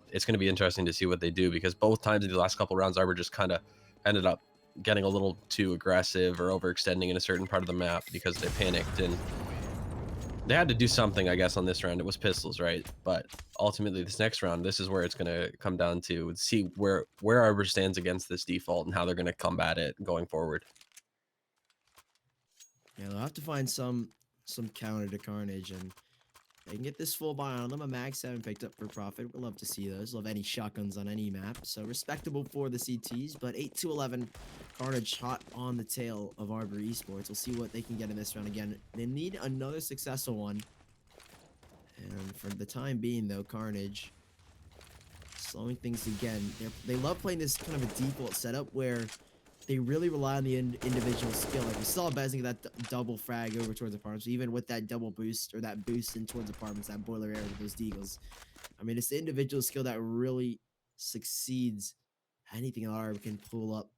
It's going to be interesting to see what they do, because both times in the last couple of rounds, Arbor just kind of ended up getting a little too aggressive or overextending in a certain part of the map because they panicked, and they had to do something, I guess, on this round. It was pistols, right? But ultimately, this next round, this is where it's going to come down to see where Arbor stands against this default and how they're going to combat it going forward. Yeah, they'll have to find some counter to Carnage, and they can get this full buy on them. A Mag 7 picked up for profit. We'd love to see those. Love any shotguns on any map. So respectable for the CTs, but 8-11. Carnage hot on the tail of Arbor Esports. We'll see what they can get in this round again. They need another successful one. And for the time being, though, Carnage slowing things again. They love playing this kind of a default setup where they really rely on the individual skill. Like we saw Bezing that double frag over towards apartments, even with that double boost or that boost in towards apartments, that boiler air with those deagles. I mean, it's the individual skill that really succeeds anything an Arbor can pull up.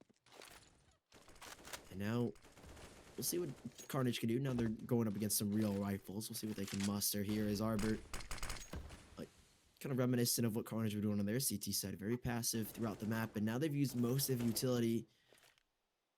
And now we'll see what Carnage can do. Now they're going up against some real rifles. We'll see what they can muster here as Arbor, like, kind of reminiscent of what Carnage were doing on their CT side. Very passive throughout the map, and now they've used most of utility.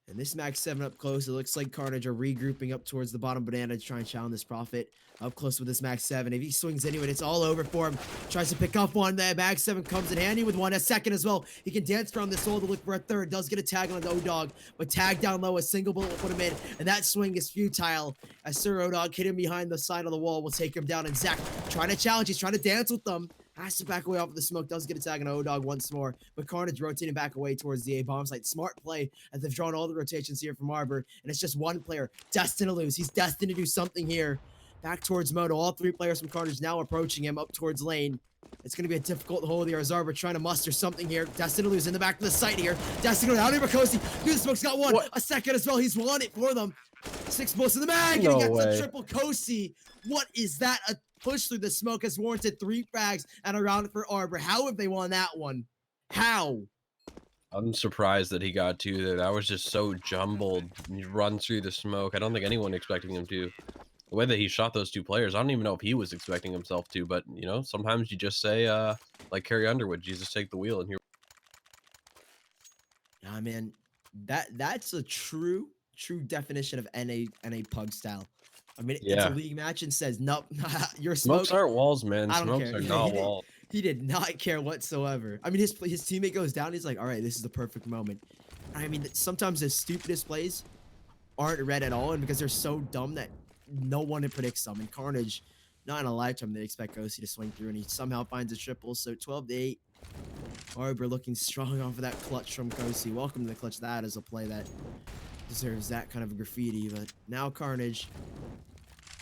And this Mag 7 up close, it looks like Carnage are regrouping up towards the bottom banana to try and challenge this Prophet. Up close with this Mag 7. If he swings into it, it's all over for him. Tries to pick up one. The Mag 7 comes in handy with one. A second as well. He can dance around this hole to look for a third. Does get a tag on the O-Dog, but tag down low. A single bullet will put him in, and that swing is futile. As Sir O-Dog hit him behind the side of the wall, will take him down. And Zach trying to challenge. He's trying to dance with them. Has to back away off of the smoke. Does get a tag on O-Dog once more, but Carnage rotating back away towards the A-bomb site. Smart play as they've drawn all the rotations here from Arbor, and it's just one player destined to lose. He's destined to do something here. Back towards Moto. All 3 players from Carnage now approaching him up towards lane. It's going to be a difficult hole here as Arbor trying to muster something here. Destined to lose in the back of the site here. Destined to go down here. Rakosi. Through the smoke's got one. What? A second as well. He's won it for them. 6 bullets in the mag. No and he gets way. a triple Kosi. What is that? A push through the smoke has warranted 3 frags and a round for Arbor. How have they won that one? How? I'm surprised that he got 2 there. That was just so jumbled. He runs through the smoke. I don't think anyone expecting him to. The way that he shot those 2 players, I don't even know if he was expecting himself to, but, you know, sometimes you just say, like Carrie Underwood, Jesus, take the wheel, and here. Nah, man, that's a true definition of NA pug style. I mean, it's a league match and says, nope, your smoke. Smokes aren't walls, man. I don't Smokes care. are not walls. He did not care whatsoever. I mean, his teammate goes down. He's like, all right, this is the perfect moment. I mean, sometimes the stupidest plays aren't read at all, and because they're so dumb that no one predicts them. And Carnage, not in a lifetime, they expect Kosi to swing through, and he somehow finds a triple. So 12-8. Arbor looking strong off of that clutch from Kosi. Welcome to the clutch. That is a play that deserves that kind of graffiti. But now Carnage,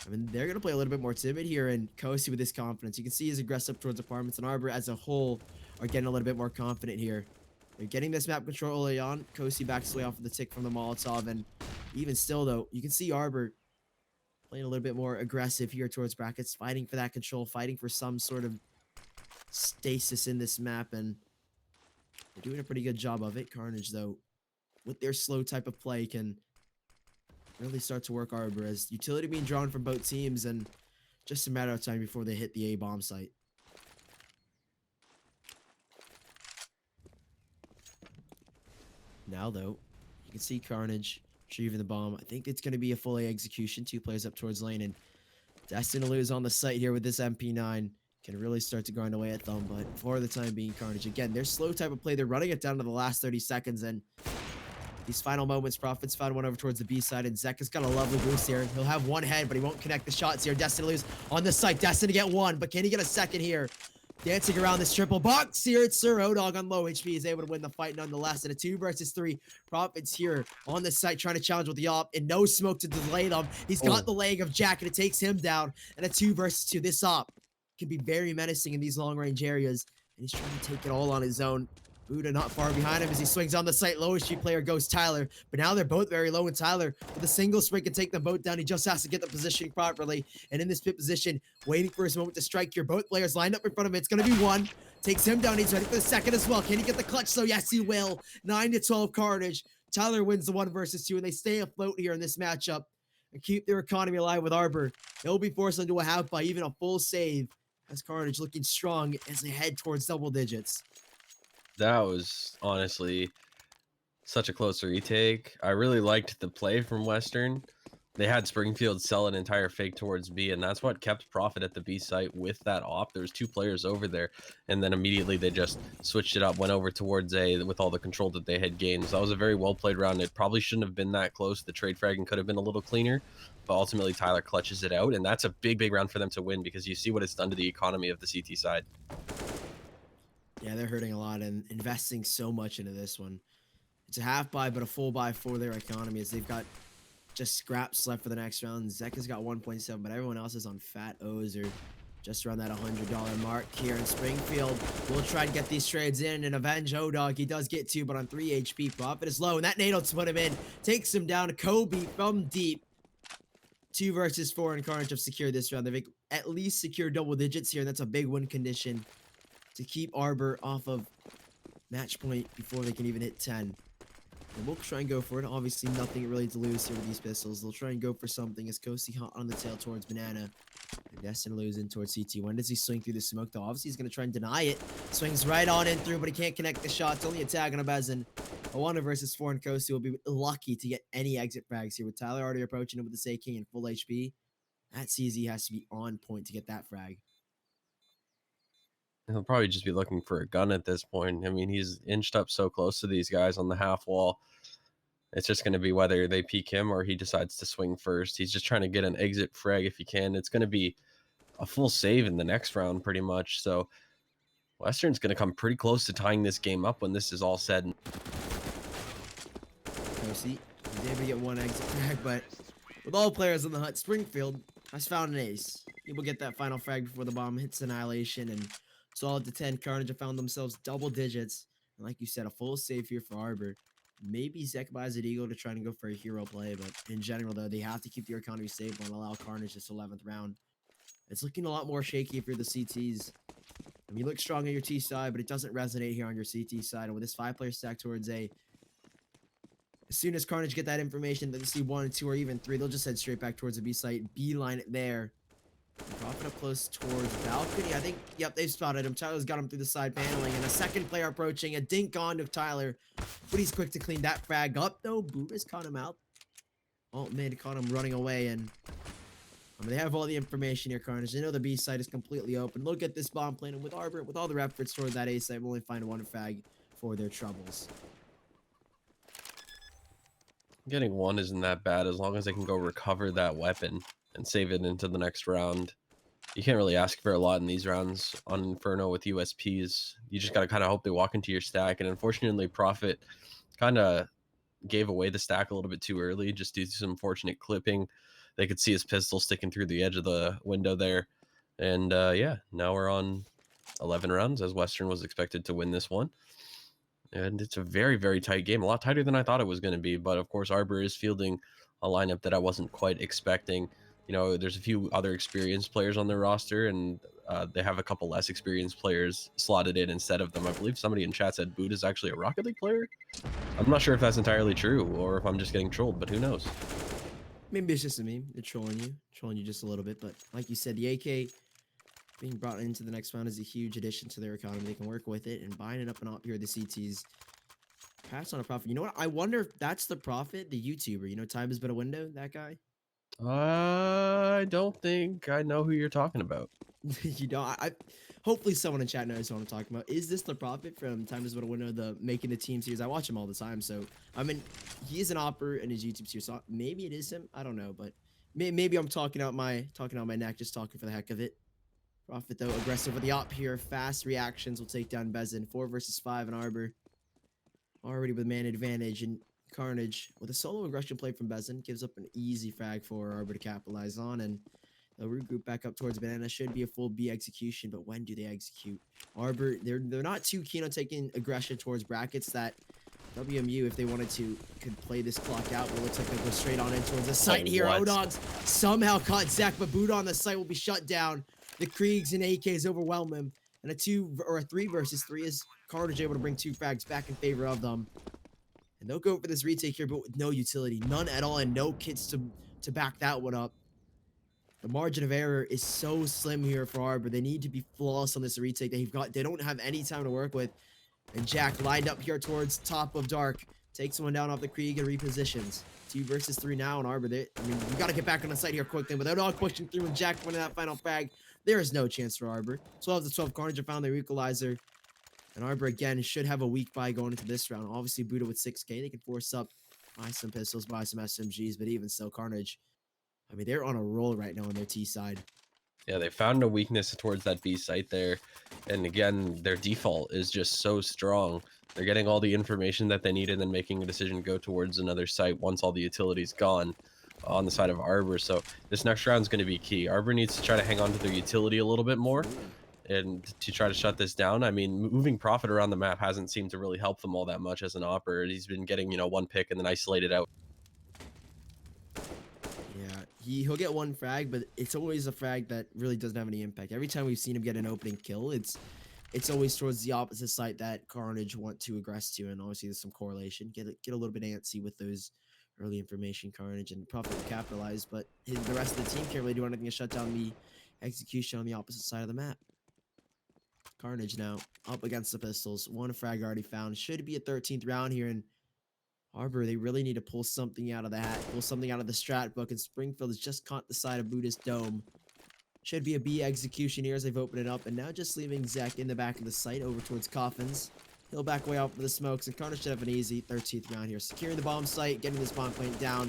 I mean, they're going to play a little bit more timid here, and Kosi with his confidence. You can see he's aggressive towards apartments, and Arbor as a whole are getting a little bit more confident here. They're getting this map control early on. Kosi backs away off of the tick from the Molotov, and even still, though, you can see Arbor playing a little bit more aggressive here towards brackets, fighting for that control, fighting for some sort of stasis in this map, and they're doing a pretty good job of it. Carnage, though, with their slow type of play, can really start to work Arbor as utility being drawn from both teams, and just a matter of time before they hit the A-bomb site. Now, though, you can see Carnage retrieving the bomb. I think it's going to be a full A execution. 2 players up towards lane, and destined to lose on the site here with this MP9. Can really start to grind away at them, but for the time being, Carnage, again, their slow type of play, they're running it down to the last 30 seconds, and These final moments, Prophet's found one over towards the B side, and Zek has got a lovely boost here. He'll have one head, but he won't connect the shots here. Destin to lose on the site. Destin to get one, but can he get a second here? Dancing around this triple box here. It's Sir Odog on low HP is able to win the fight nonetheless. And a 2 versus 3. Prophet's here on the site trying to challenge with the op, and no smoke to delay them. He's got the leg of Jack, and it takes him down. And a 2 versus 2. This op can be very menacing in these long range areas, and he's trying to take it all on his own. Buddha not far behind him as he swings on the site. Low HP player goes Tyler, but now they're both very low, and Tyler with a single spring can take them both down. He just has to get the positioning properly, and in this pit position, waiting for his moment to strike here. Both players lined up in front of him. It's going to be one. Takes him down. He's ready for the second as well. Can he get the clutch? So yes, he will. 9-12 Carnage. Tyler wins the 1 versus 2, and they stay afloat here in this matchup and keep their economy alive with Arbor. They'll be forced into a half by even a full save, as Carnage looking strong as they head towards double digits. That was honestly such a close retake. I really liked the play from Western. They had Springfield sell an entire fake towards B, and that's what kept Profit at the B site with that op. There was 2 players over there, and then immediately they just switched it up, went over towards A with all the control that they had gained. So that was a very well played round. It probably shouldn't have been that close. The trade fragging could have been a little cleaner, but ultimately Tyler clutches it out, and that's a big round for them to win, because you see what it's done to the economy of the CT side. Yeah, they're hurting a lot and investing so much into this one. It's a half buy, but a full buy for their economy, as they've got just scraps left for the next round. Zek has got 1.7, but everyone else is on fat O's or just around that $100 mark here in Springfield. We'll try and get these trades in and avenge Odog. He does get 2, but on 3 HP. Profit is low, and that nade will put him in. Takes him down. Kobe from deep. 2 versus 4, and Carnage have secured this round. They've at least secured double digits here, and that's a big win condition to keep Arbor off of match point before they can even hit 10. And we'll try and go for it. Obviously, nothing really to lose here with these pistols. They'll try and go for something as Kosi hot on the tail towards Banana. And Destin losing towards CT. When does he swing through the smoke, though? Obviously, he's going to try and deny it. Swings right on in through, but he can't connect the shots. Only a tag on a Bezin. A 1 versus 4, and Kosi will be lucky to get any exit frags here. With Tyler already approaching him with the King and full HP, that CZ has to be on point to get that frag. He'll probably just be looking for a gun at this point. I mean, he's inched up so close to these guys on the half wall. It's just going to be whether they peek him or he decides to swing first. He's just trying to get an exit frag if he can. It's going to be a full save in the next round pretty much. So Western's going to come pretty close to tying this game up when this is all said. Kosi, he's able to get 1 exit frag, but with all players in the hut, Springfield has found an ace. He will get that final frag before the bomb hits Annihilation, and solid to 10. Carnage have found themselves double digits. And like you said, a full save here for Arbor. Maybe Zek buys an Eagle to try and go for a hero play, but in general, though, they have to keep their economy stable and allow Carnage this 11th round. It's looking a lot more shaky if you're the CTs. I mean, you look strong on your T side, but it doesn't resonate here on your CT side. And with this 5-player stack towards A, as soon as Carnage get that information that they see 1, 2, or even 3, they'll just head straight back towards the B site, beeline it there. Profit up close towards balcony. I think, yep, they've spotted him. Tyler's got him through the side paneling, and a second player approaching. A dink on to Tyler, but he's quick to clean that frag up, though. Buddha's caught him out. Alt mid caught him running away, and I mean, they have all the information here, Carnage. They know the B site is completely open. Look at this bomb plan, and with Arbor, with all their efforts towards that A site, we'll only find 1 frag for their troubles. Getting 1 isn't that bad as long as they can go recover that weapon and save it into the next round. You can't really ask for a lot in these rounds on Inferno with USPs. You just got to kind of hope they walk into your stack. And unfortunately, Profit kind of gave away the stack a little bit too early, just due to some unfortunate clipping. They could see his pistol sticking through the edge of the window there. And yeah, now we're on 11 rounds, as Western was expected to win this one. And it's a very tight game, a lot tighter than I thought it was going to be. But of course, Arbor is fielding a lineup that I wasn't quite expecting. You know, there's a few other experienced players on their roster, and they have a couple less experienced players slotted in instead of them. I believe somebody in chat said Boot is actually a Rocket League player. I'm not sure if that's entirely true or if I'm just getting trolled, but who knows? Maybe it's just a meme. They're trolling you just a little bit. But like you said, the AK being brought into the next round is a huge addition to their economy. They can work with it, and buying it up and up here, the CTs pass on a Profit. You know what? I wonder if that's the Profit, the YouTuber. You know, Time Has Been a Window, that guy. I don't think I know who you're talking about. You know, hopefully someone in chat knows what I'm talking about. Is this the Prophet from Time is But a Winner, the making the team series? I watch him all the time, so I mean, he is an opera in his YouTube series. So maybe it is him. I don't know, but maybe I'm talking out my neck, just talking for the heck of it. Prophet though, aggressive with the op here. Fast reactions will take down Bezin. 4 versus 5 in Arbor. Already with man advantage, and Carnage with a solo aggression play from Bezin gives up an easy frag for Arbor to capitalize on, and they'll regroup back up towards Banana. Should be a full B execution, but when do they execute? Arbor, they're not too keen on taking aggression towards brackets. That WMU, if they wanted to, could play this clock out, but it looks like they'll go straight on in towards the site here. What? O-Dogs somehow caught Zach, but Buddha on the site will be shut down. The Kriegs and AKs overwhelm him, and a 3 versus 3 is Carnage able to bring 2 frags back in favor of them. And they'll go for this retake here, but with no utility, none at all, and no kits to back that one up. The margin of error is so slim here for Arbor. They need to be flawless on this retake. They don't have any time to work with. And Jack lined up here towards top of Dark. Takes one down off the Krieg and repositions. 2 versus 3 now in Arbor. We got to get back on the site here quickly. Without all pushing through and Jack winning that final frag, there is no chance for Arbor. 12 to 12. Carnage have found their equalizer. And Arbor, again, should have a weak buy going into this round. Obviously, Buddha with 6k. They can force up, buy some pistols, buy some SMGs. But even still, Carnage, I mean, they're on a roll right now on their T side. Yeah, they found a weakness towards that B site there. And again, their default is just so strong. They're getting all the information that they need and then making a decision to go towards another site once all the utility's gone on the side of Arbor. So this next round is going to be key. Arbor needs to try to hang on to their utility a little bit more and to try to shut this down. I mean, moving Prophet around the map hasn't seemed to really help them all that much as an operator. He's been getting, one pick and then isolated out. Yeah, he'll get 1 frag, but it's always a frag that really doesn't have any impact. Every time we've seen him get an opening kill, it's always towards the opposite site that Carnage want to aggress to, and obviously there's some correlation. Get a little bit antsy with those early information. Carnage and Prophet will capitalize, but the rest of the team can't really do anything to shut down the execution on the opposite side of the map. Carnage now up against the pistols. 1 frag already found. Should be a 13th round here, and Arbor, they really need to pull something out of the hat, pull something out of the strat book, and Springfield has just caught the side of Buddhist Dome. Should be a B execution here as they've opened it up, and now just leaving Zach in the back of the site over towards Coffins. He'll back way out for the smokes, and Carnage should have an easy 13th round here. Securing the bomb site, getting this bomb point down.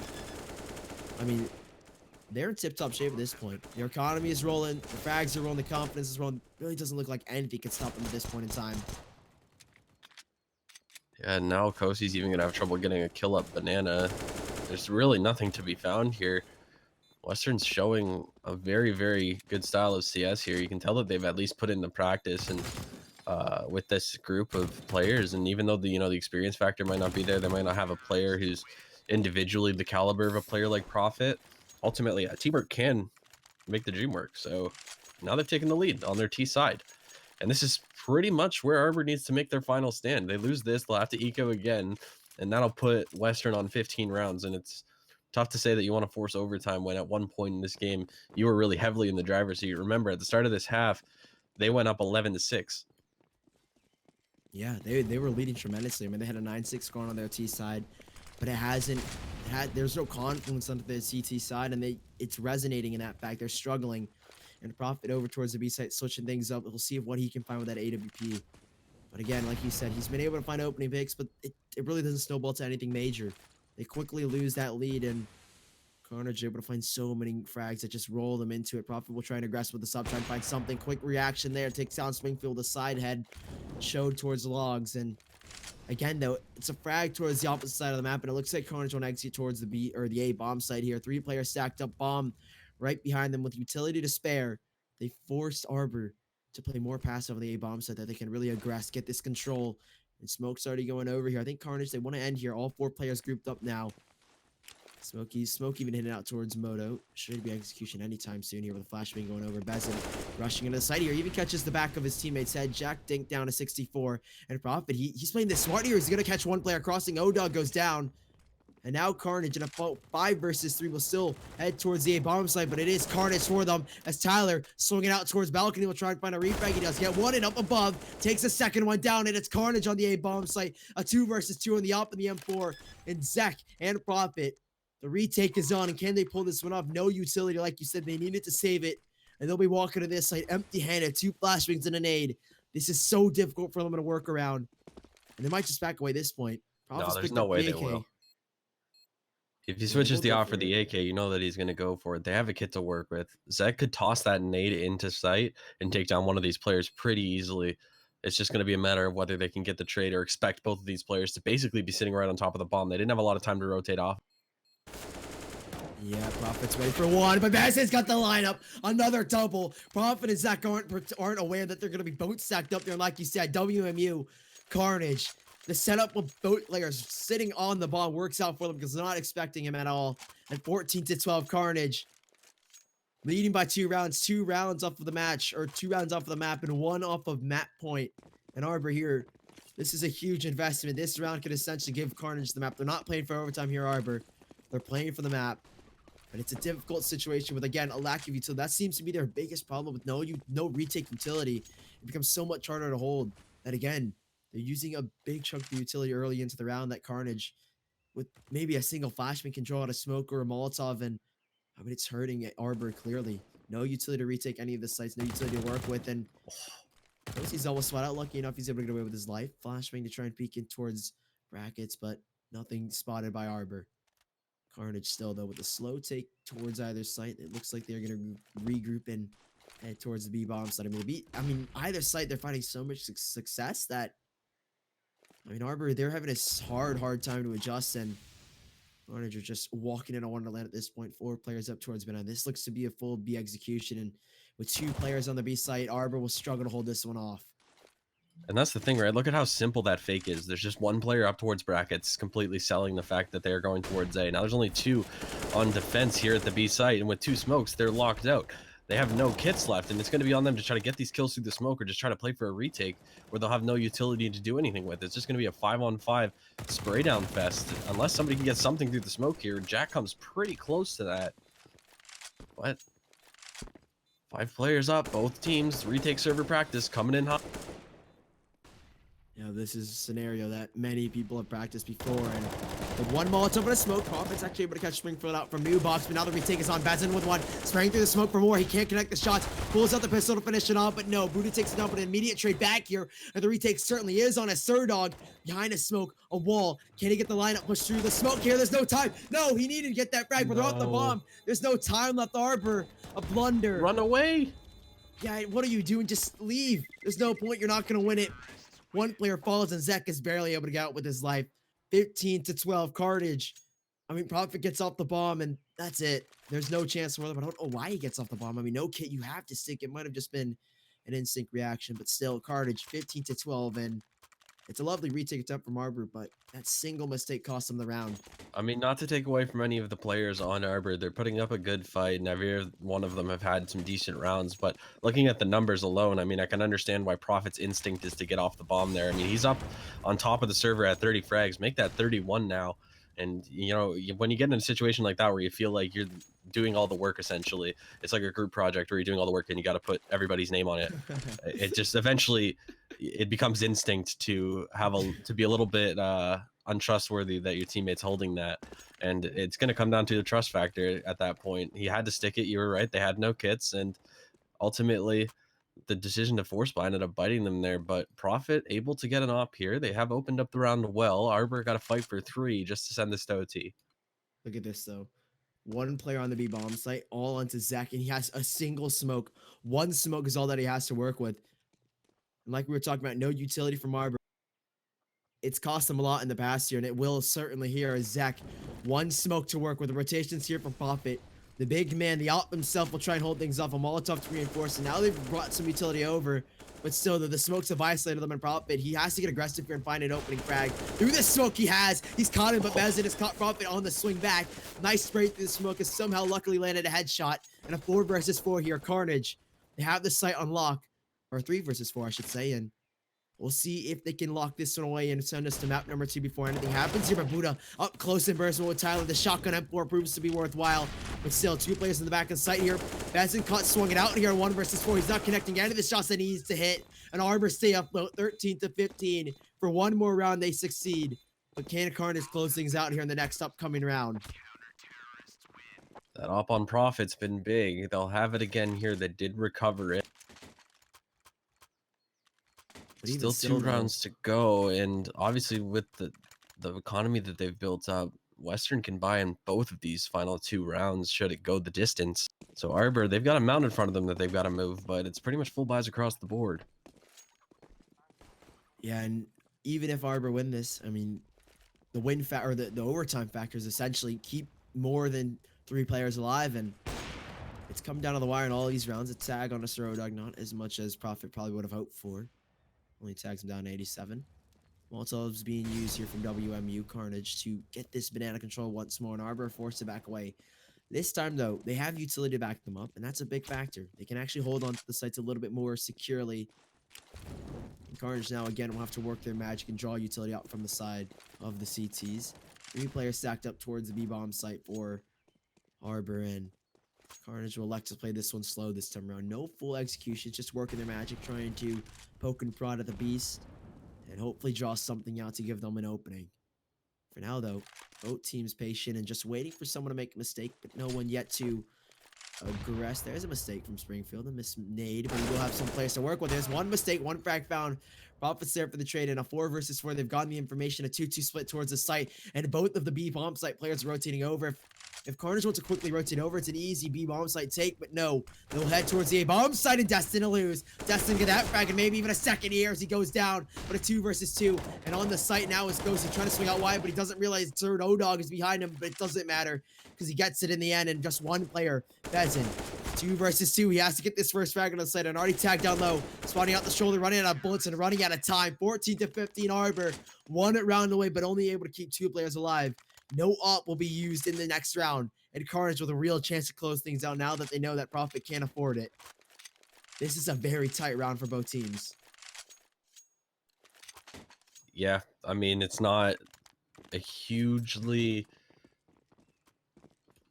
I mean, they're in tip-top shape at this point. Their economy is rolling, the frags are rolling, the confidence is rolling. Really doesn't look like anything can stop them at this point in time. Yeah, now Kosi's even gonna have trouble getting a kill up Banana. There's really nothing to be found here. Western's showing a very, very good style of CS here. You can tell that they've at least put in the practice and with this group of players. And even though the experience factor might not be there, they might not have a player who's individually the caliber of a player like Prophet. Ultimately, teamwork can make the dream work. So now they've taken the lead on their T side. And this is pretty much where Arbor needs to make their final stand. They lose this, they'll have to eco again, and that'll put Western on 15 rounds. And it's tough to say that you want to force overtime when at one point in this game, you were really heavily in the driver's seat. Remember, at the start of this half, they went up 11-6. Yeah, they were leading tremendously. I mean, they had a 9-6 score on their T side, but there's no confluence on the CT side, and it's resonating in that fact. They're struggling. And Prophet over towards the B site, switching things up. We'll see what he can find with that AWP. But again, like you said, he's been able to find opening picks, but it really doesn't snowball to anything major. They quickly lose that lead, and Carnage able to find so many frags that just roll them into it. Prophet will try and aggress with the sub, try and find something. Quick reaction there, takes down Springfield, the side head, showed towards the logs. And again, though, it's a frag towards the opposite side of the map, and it looks like Carnage will exit towards the B or the A bomb site here. 3 players stacked up bomb right behind them with utility to spare. They forced Arbor to play more passive on the A bomb site that they can really aggress, get this control. And Smoke's already going over here. I think Carnage, they want to end here. All 4 players grouped up now. Smoke even hitting out towards Moto. Should be execution anytime soon here with a flashbang going over. Bezin rushing into the side here. Even catches the back of his teammate's head. Jack Dink down to 64. And Prophet, he's playing this smart here. He's going to catch 1 player crossing. O-Dog goes down. And now Carnage in a 5 versus 3 will still head towards the A bomb site, but it is Carnage for them as Tyler swinging out towards balcony will try and find a refrag. He does get 1 and up above, takes a second one down, and it's Carnage on the A bomb site. A 2 versus 2 on the op and the M4. And Zach and Prophet, the retake is on, and can they pull this one off? No utility, like you said, they needed to save it. and they'll be walking to this site empty-handed, 2 flashbangs and a nade. This is so difficult for them to work around, and they might just back away at this point. No, Prophet's there's picked no up way the they AK. will. If he Yeah, they switches both the go off for for the it. AK, you know that he's going to go for it. They have a kit to work with. Zek could toss that nade into sight and take down one of these players pretty easily. It's just going to be a matter of whether they can get the trade or expect both of these players to basically be sitting right on top of the bomb. They didn't have a lot of time to rotate off. Yeah, Prophet's ready for one, but Basson's got the lineup. Another double. Prophet and Zach aren't aware that they're going to be both stacked up there. Like you said, WMU, Carnage. The setup of both players sitting on the bomb works out for them because they're not expecting him at all. And 14-12 Carnage. Leading by 2 rounds. 2 rounds off of the match, or 2 rounds off of the map, and 1 off of map point. And Arbor here, this is a huge investment. This round could essentially give Carnage the map. They're not playing for overtime here, Arbor. They're playing for the map. But it's a difficult situation with, again, a lack of utility. That seems to be their biggest problem with no retake utility. It becomes so much harder to hold that, again, they're using a big chunk of utility early into the round that Carnage, with maybe a single flashman, can draw out a smoke or a Molotov, and I mean, it's hurting at Arbor clearly. No utility to retake any of the sites, no utility to work with, and he's almost sweat out. Lucky enough, he's able to get away with his life. Flashbang to try and peek in towards brackets, but nothing spotted by Arbor. Carnage still, though, with a slow take towards either site. It looks like they're going to regroup and head towards the B-bomb side. I mean, either site, they're finding so much success that, I mean, Arbor, they're having a hard time to adjust, and Carnage are just walking in on Wonderland at this point. 4 players up towards B9. This looks to be a full B execution, and with 2 players on the B site, Arbor will struggle to hold this one off. And that's the thing, right? Look at how simple that fake is. There's just 1 player up towards brackets, completely selling the fact that they're going towards A. Now there's only 2 on defense here at the B site, and with 2 smokes, they're locked out. They have no kits left, and it's going to be on them to try to get these kills through the smoke or just try to play for a retake where they'll have no utility to do anything with. It's just going to be a 5-on-5 spray down fest. Unless somebody can get something through the smoke here, Jack comes pretty close to that. But 5 players up, both teams, retake server practice coming in hot. You know, this is a scenario that many people have practiced before, and with 1 Molotov and a smoke, Prophet's actually able to catch Springfield out from New Box, but now the retake is on. Bazin with 1, spraying through the smoke for more. He can't connect the shots, pulls out the pistol to finish it off, but no, Buddha takes it down, but an immediate trade back here, and the retake certainly is on a Surdog behind a smoke, a wall. Can he get the lineup pushed through the smoke here? There's no time. No, he needed to get that frag, but they're off the bomb. There's no time left. Arbor, a blunder. Run away. Yeah, what are you doing? Just leave. There's no point. You're not going to win it. 1 player falls, and Zek is barely able to get out with his life. 15-12 Carnage. I mean, Prophet gets off the bomb, and that's it. There's no chance for them. I don't know why he gets off the bomb. I mean, no kit, you have to stick. It might have just been an instinct reaction, but still, Carnage 15-12, and it's a lovely retake attempt from Arbor, but that single mistake cost him the round. I mean, not to take away from any of the players on Arbor, they're putting up a good fight, and every one of them have had some decent rounds, but looking at the numbers alone, I mean, I can understand why Prophet's instinct is to get off the bomb there. I mean, he's up on top of the server at 30 frags, make that 31 now, and, you know, when you get in a situation like that where you feel like you're doing all the work, essentially, it's like a group project where you're doing all the work and you got to put everybody's name on it. It just eventually, it becomes instinct to be a little bit untrustworthy that your teammate's holding that, and it's going to come down to the trust factor at that point. He had to stick it. You were right, they had no kits, and ultimately the decision to force buy ended up biting them there. But Prophet able to get an op here. They have opened up the round well. Arbor got to fight for 3 just to send this to OT. Look at this, though. 1 player on the B bomb site, all onto Zach, and he has a single smoke. 1 smoke is all that he has to work with. And like we were talking about, no utility from Arbor. It's cost him a lot in the past year, and it will certainly here as Zach. 1 smoke to work with. The rotations here from Prophet. The big man, the op himself, will try and hold things off. A Molotov to reinforce, and now they've brought some utility over. But still, the smokes have isolated them in Prophet. He has to get aggressive here and find an opening frag. Through the smoke he has. He's caught him, but Bezin has caught Prophet on the swing back. Nice spray through the smoke. Has somehow luckily landed a headshot. And a 4 versus 4 here. Carnage. They have the site on lock. Or 3 versus 4, I should say. And we'll see if they can lock this one away and send us to map number 2 before anything happens here. But Buddha up close and personal with Tyler. The shotgun M4 proves to be worthwhile. But still, 2 players in the back of the site here. Bazin caught swung it out here. 1 versus 4. He's not connecting any of the shots that he needs to hit. And Arbor stay afloat 13-15. For 1 more round, they succeed. But can Carnage close things out here in the next upcoming round? That op on Profit's been big. They'll have it again here. They did recover it. But even Still still, 2 though, rounds to go, and obviously with the economy that they've built up, Western can buy in both of these final 2 rounds should it go the distance. So Arbor, they've got a mount in front of them that they've got to move, but it's pretty much full buys across the board. yeah, and even if Arbor win this, I mean, the win or the overtime factors essentially keep more than 3 players alive, and it's come down to the wire in all these rounds. A tag on a Dog, not as much as Profit probably would have hoped for. Only tags him down to 87. Molotov's being used here from WMU Carnage to get this banana control once more, and Arbor forced to back away. This time, though, they have utility to back them up, and that's a big factor. They can actually hold on to the sites a little bit more securely. And Carnage now, again, will have to work their magic and draw utility out from the side of the CTs. 3 players stacked up towards the B-bomb site for Arbor, and Carnage will elect to play this one slow this time around. No full execution, just working their magic, trying to poke and prod at the beast, and hopefully draw something out to give them an opening. For now, though, both teams patient and just waiting for someone to make a mistake, but no one yet to aggress. There's a mistake from Springfield, a miss nade, but he will have some players to work with. There's one mistake, one frag found. Profits there for the trade in a 4 versus 4. They've gotten the information, a 2-2 split towards the site, and both of the B bomb site players are rotating over. If Carnage wants to quickly rotate over, it's an easy B bomb site take, but no, they'll head towards the A bomb site and Destin to lose. Destin get that frag and maybe even a second here as he goes down, but a 2 versus 2. And on the site now is Ghosty trying to swing out wide, but he doesn't realize third O-Dog is behind him, but it doesn't matter because he gets it in the end, and just one player, Bezin. 2 versus 2. He has to get this first frag on the site and already tagged down low. Spawning out the shoulder, running out of bullets and running out of time. 14 to 15 Arbor. 1 round away, but only able to keep 2 players alive. No op will be used in the next round. And Carnage with a real chance to close things out now that they know that Profit can't afford it. This is a very tight round for both teams. Yeah, I mean, it's not a hugely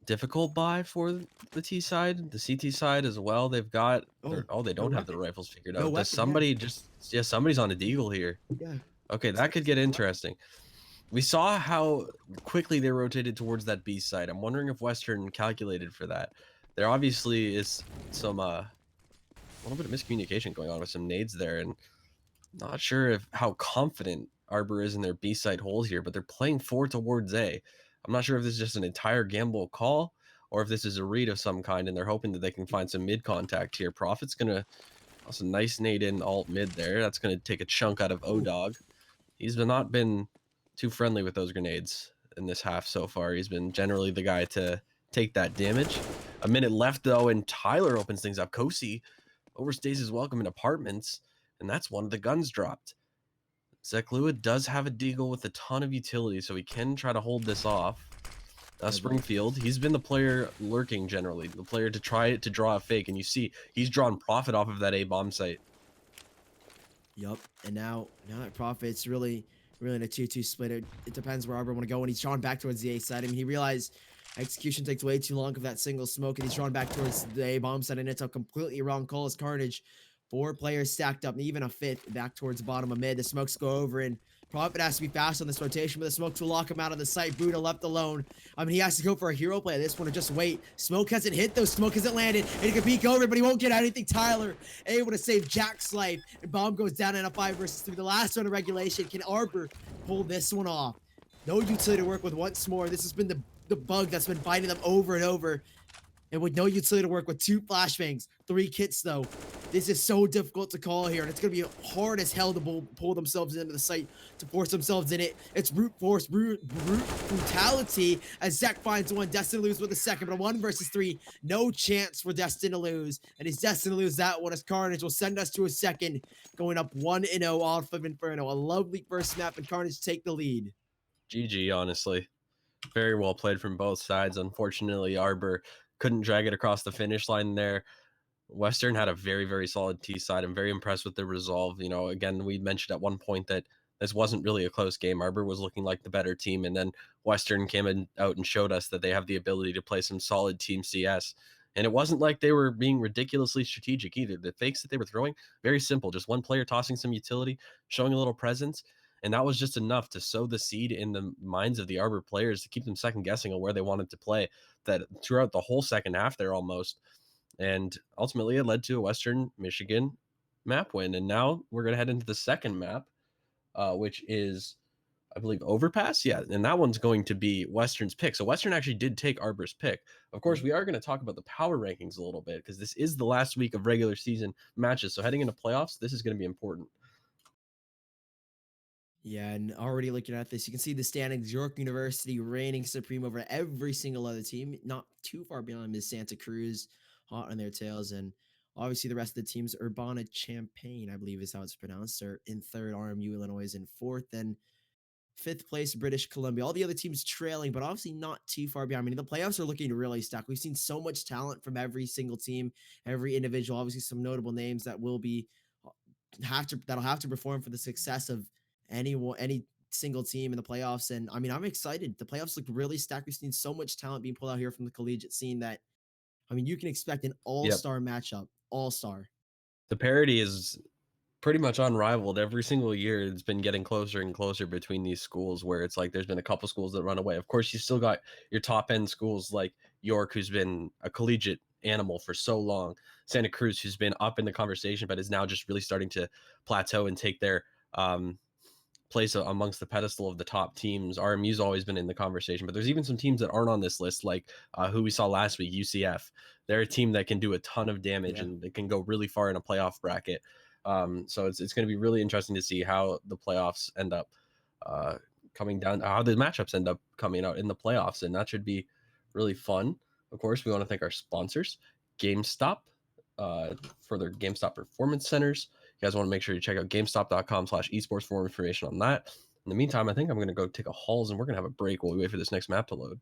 difficult buy for the T side, the CT side as well. They've got they don't have the rifles figured out. Does somebody somebody's on a deagle here? Yeah. Okay, that could get interesting. We saw how quickly they rotated towards that B side. I'm wondering if Western calculated for that. There obviously is some a little bit of miscommunication going on with some nades there, and not sure how confident Arbor is in their B side holes here, but they're playing 4 towards A. I'm not sure if this is just an entire gamble call or if this is a read of some kind, and they're hoping that they can find some mid contact here. Profit's gonna also nice nade in alt mid there. That's gonna take a chunk out of O-Dog. He's not been too friendly with those grenades in this half so far. He's been generally the guy to take that damage. A minute left though, and Tyler opens things up. Kosi overstays his welcome in apartments, and that's one of the guns dropped. Zeklua does have a deagle with a ton of utility, so he can try to hold this off. Springfield, he's been the player lurking generally, the player to try to draw a fake, and you see he's drawn Profit off of that A bomb site. Yup, and now that Profit's really in a 2-2 split. It depends where Arbor want to go, and he's drawn back towards the A side. I mean, he realized execution takes way too long of that single smoke, and he's drawn back towards the A bomb side, and it's a completely wrong call as Carnage. 4 players stacked up, and even a 5th back towards the bottom of mid. The smokes go over, and Profit has to be fast on this rotation, but the smokes will lock him out of the site. Buddha left alone. I mean, he has to go for a hero play. This one to just wait. Smoke hasn't hit, though. Smoke hasn't landed, and he can peek over, but he won't get anything. Tyler able to save Jack's life, and bomb goes down in a 5 versus 3. The last one of regulation. Can Arbor pull this one off? No utility to work with once more. This has been the bug that's been biting them over and over. And with no utility to work with 2 flashbangs, 3 kits though. This is so difficult to call here, and it's going to be hard as hell to pull themselves into the site, to force themselves in it. It's brute force, brutality, as Zek finds one. Destin to lose with a second, but a 1 versus 3. No chance for Destin to lose, and he's destined to lose that one as Carnage will send us to a second, going up 1-0 off of Inferno. A lovely first map, and Carnage take the lead. GG, honestly. Very well played from both sides. Unfortunately, Arbor couldn't drag it across the finish line there. Western had a very, very solid T side. I'm very impressed with their resolve. You know, again, we mentioned at one point that this wasn't really a close game. Arbor was looking like the better team, and then Western came out and showed us that they have the ability to play some solid team CS. And it wasn't like they were being ridiculously strategic either. The fakes that they were throwing, very simple. Just one player tossing some utility, showing a little presence, And that was just enough to sow the seed in the minds of the Arbor players to keep them second guessing on where they wanted to play. That throughout the whole second half there almost, and ultimately it led to a Western Michigan map win. And now we're gonna head into the second map, which is, I believe, Overpass. Yeah, and that one's going to be Western's pick. So Western actually did take Arbor's pick. Of course, we are going to talk about the power rankings a little bit because this is the last week of regular season matches. So heading into playoffs, this is going to be important. Yeah, and already looking at this, you can see the standings. York University reigning supreme over every single other team. Not too far behind is Santa Cruz, hot on their tails. And obviously the rest of the teams, Urbana Champaign, I believe is how it's pronounced, are in third. RMU Illinois is in fourth. And fifth place, British Columbia. All the other teams trailing, but obviously not too far behind. I mean, the playoffs are looking really stacked. We've seen so much talent from every single team, every individual. Obviously, some notable names that will be that'll have to perform for the success of any single team in the playoffs. And I mean, I'm excited. The playoffs look really stacked. We've seen so much talent being pulled out here from the collegiate scene that I mean, you can expect an Yep. all-star matchup. All-star. The parity is pretty much unrivaled. Every single year it's been getting closer and closer between these schools, where it's like there's been a couple schools that run away. Of course, you still got your top end schools like York, who's been a collegiate animal for so long, Santa Cruz, who's been up in the conversation but is now just really starting to plateau and take their place amongst the pedestal of the top teams. RMU's always been in the conversation, but there's even some teams that aren't on this list, like who we saw last week, UCF. They're a team that can do a ton of damage and it can go really far in a playoff bracket. So it's going to be really interesting to see how the playoffs end up coming down, how the matchups end up coming out in the playoffs, and that should be really fun. Of course, we want to thank our sponsors, GameStop, for their GameStop Performance Centers. You guys want to make sure you check out GameStop.com/esports for more information on that. In the meantime, I think I'm going to go take a Halls and we're going to have a break while we wait for this next map to load.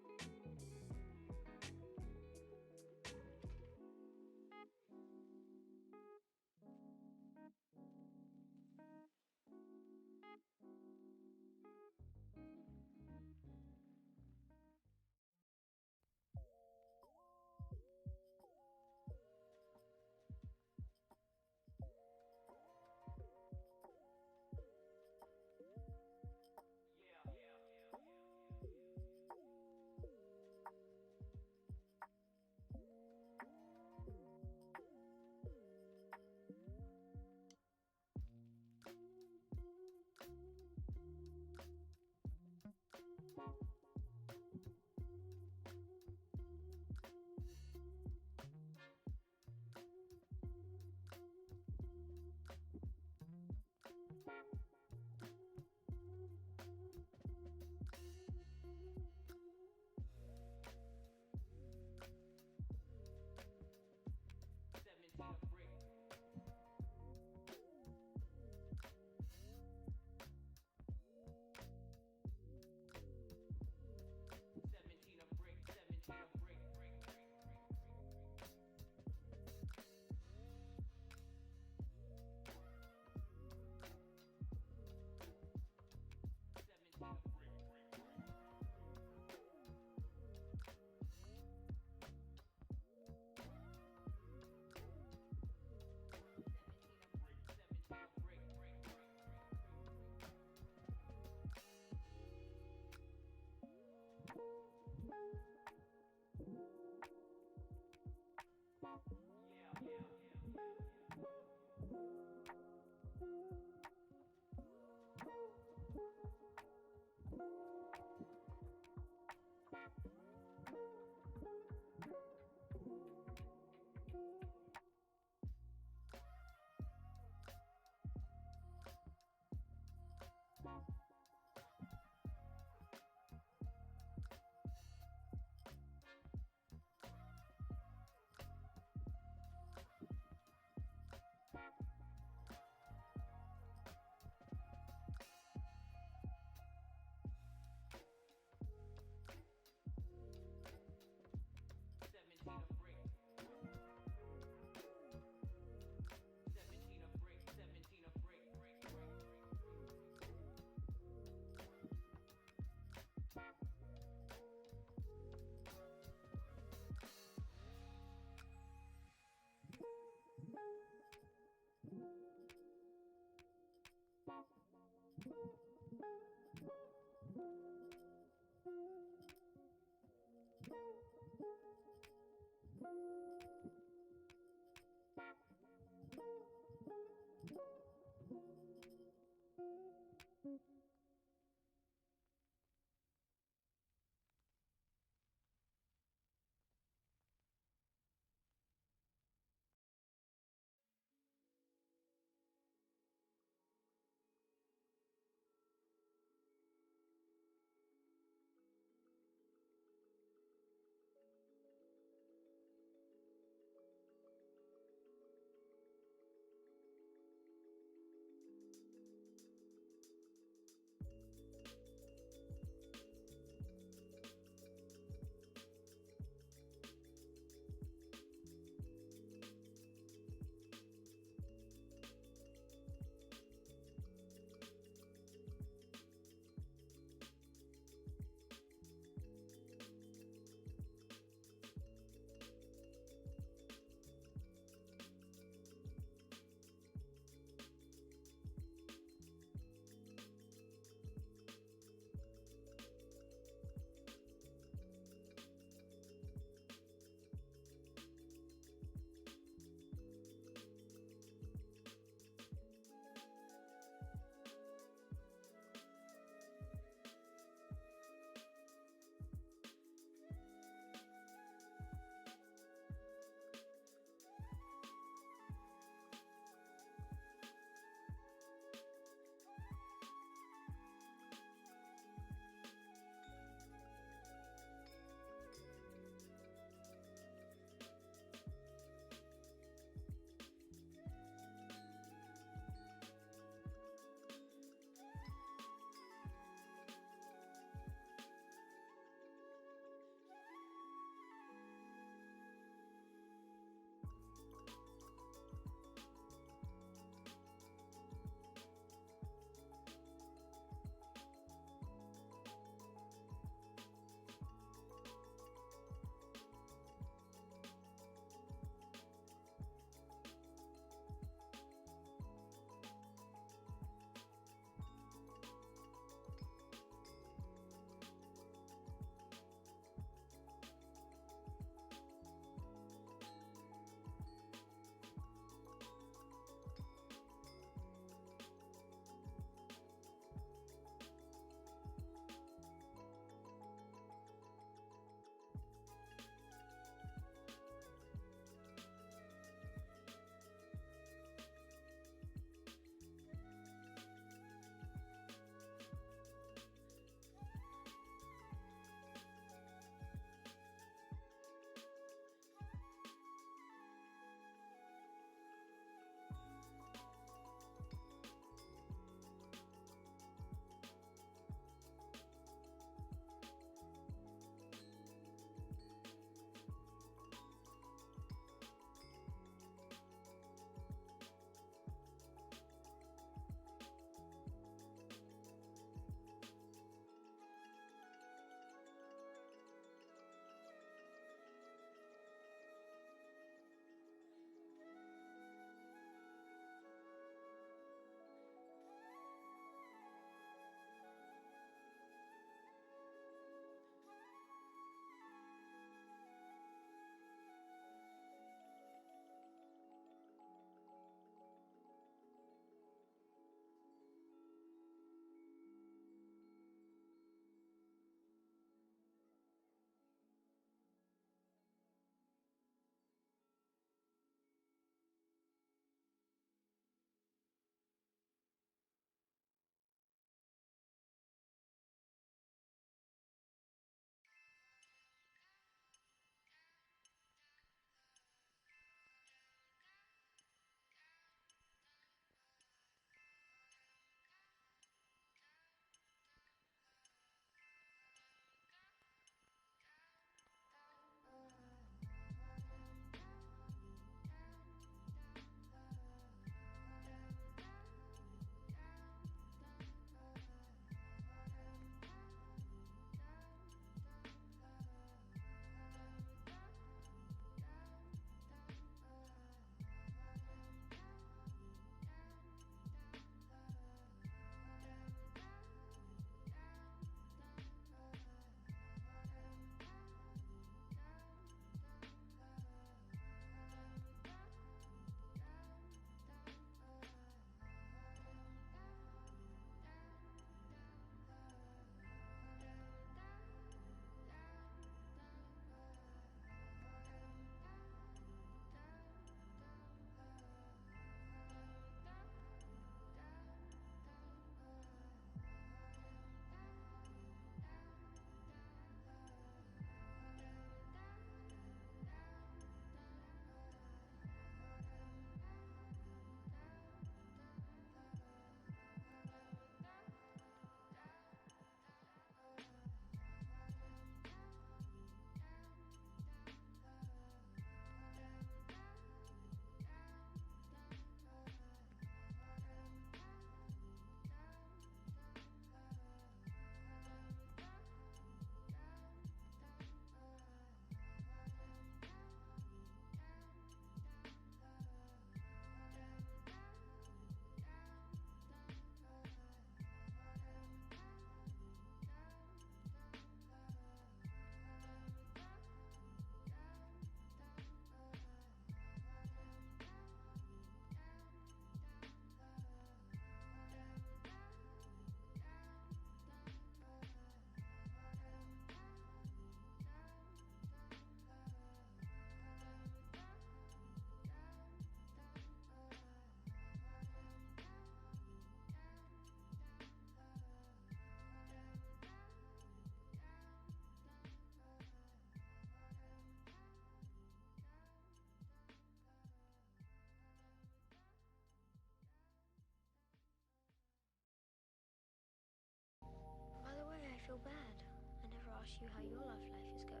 ask you how your love life is going.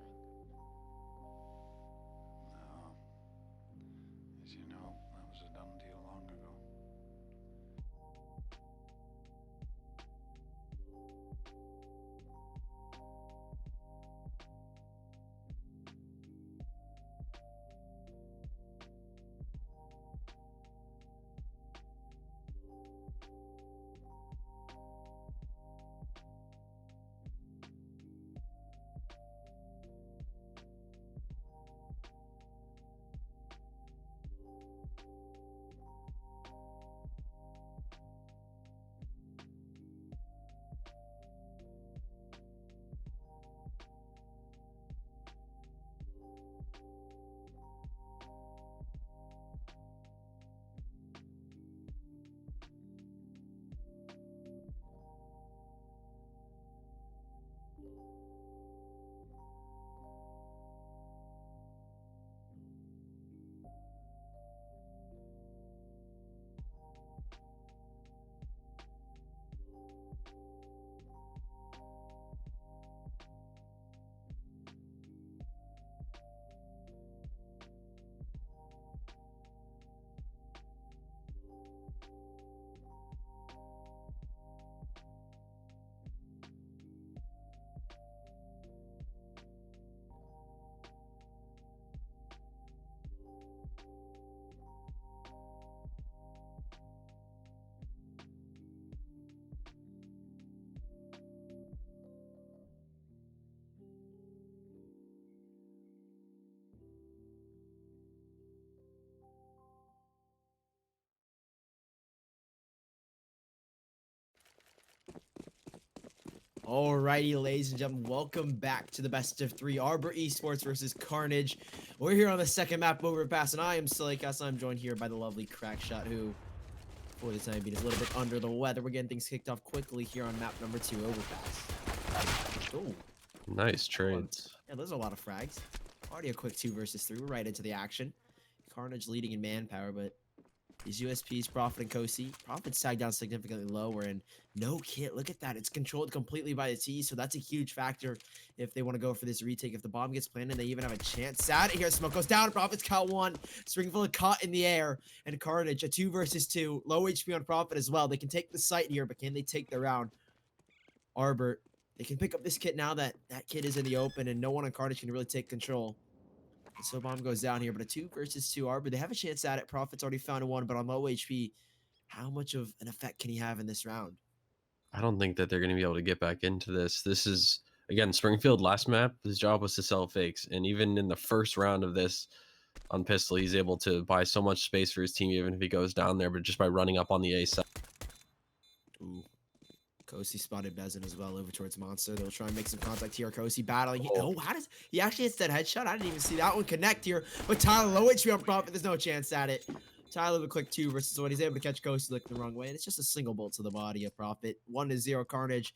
No. As you know, that was a done deal long ago. Alrighty, ladies and gentlemen, welcome back to the best of 3 Arbor Esports versus Carnage. We're here on the second map, Overpass, and I am Silicas. I'm joined here by the lovely Crackshot, who, for the time being, is a little bit under the weather. We're getting things kicked off quickly here on map number 2, Overpass. Oh, Nice trades. yeah, there's a lot of frags. Already a quick 2 versus 3. We're right into the action. Carnage leading in manpower, but these USPs, Prophet and Kosi. Prophet's tagged down significantly lower, and no kit. Look at that. It's controlled completely by the T, so that's a huge factor if they want to go for this retake. If the bomb gets planted, they even have a chance at it. Here, smoke goes down. Prophet's caught one. Springfield caught in the air, and Carnage, a 2 versus 2. Low HP on Prophet as well. They can take the site here, but can they take the round? Arbor, they can pick up this kit now that that kit is in the open, and no one on Carnage can really take control. So bomb goes down here, but a 2 versus 2 Arbor. They have a chance at it. Prophet's already found a 1, but on low HP, how much of an effect can he have in this round? I don't think that they're going to be able to get back into this. This is, again, Springfield last map. His job was to sell fakes. And even in the first round of this on Pistol, he's able to buy so much space for his team, even if he goes down there, but just by running up on the A side. Ooh. Kosi spotted Bezin as well over towards Monster. They'll try and make some contact here. Kosi battling. Oh, how does he actually hits that headshot? I didn't even see that one connect here. But Tyler, low HP on Prophet. There's no chance at it. Tyler with a quick 2 versus 1. He's able to catch Kosi looking the wrong way. And it's just a single bolt to the body of Prophet. 1-0 Carnage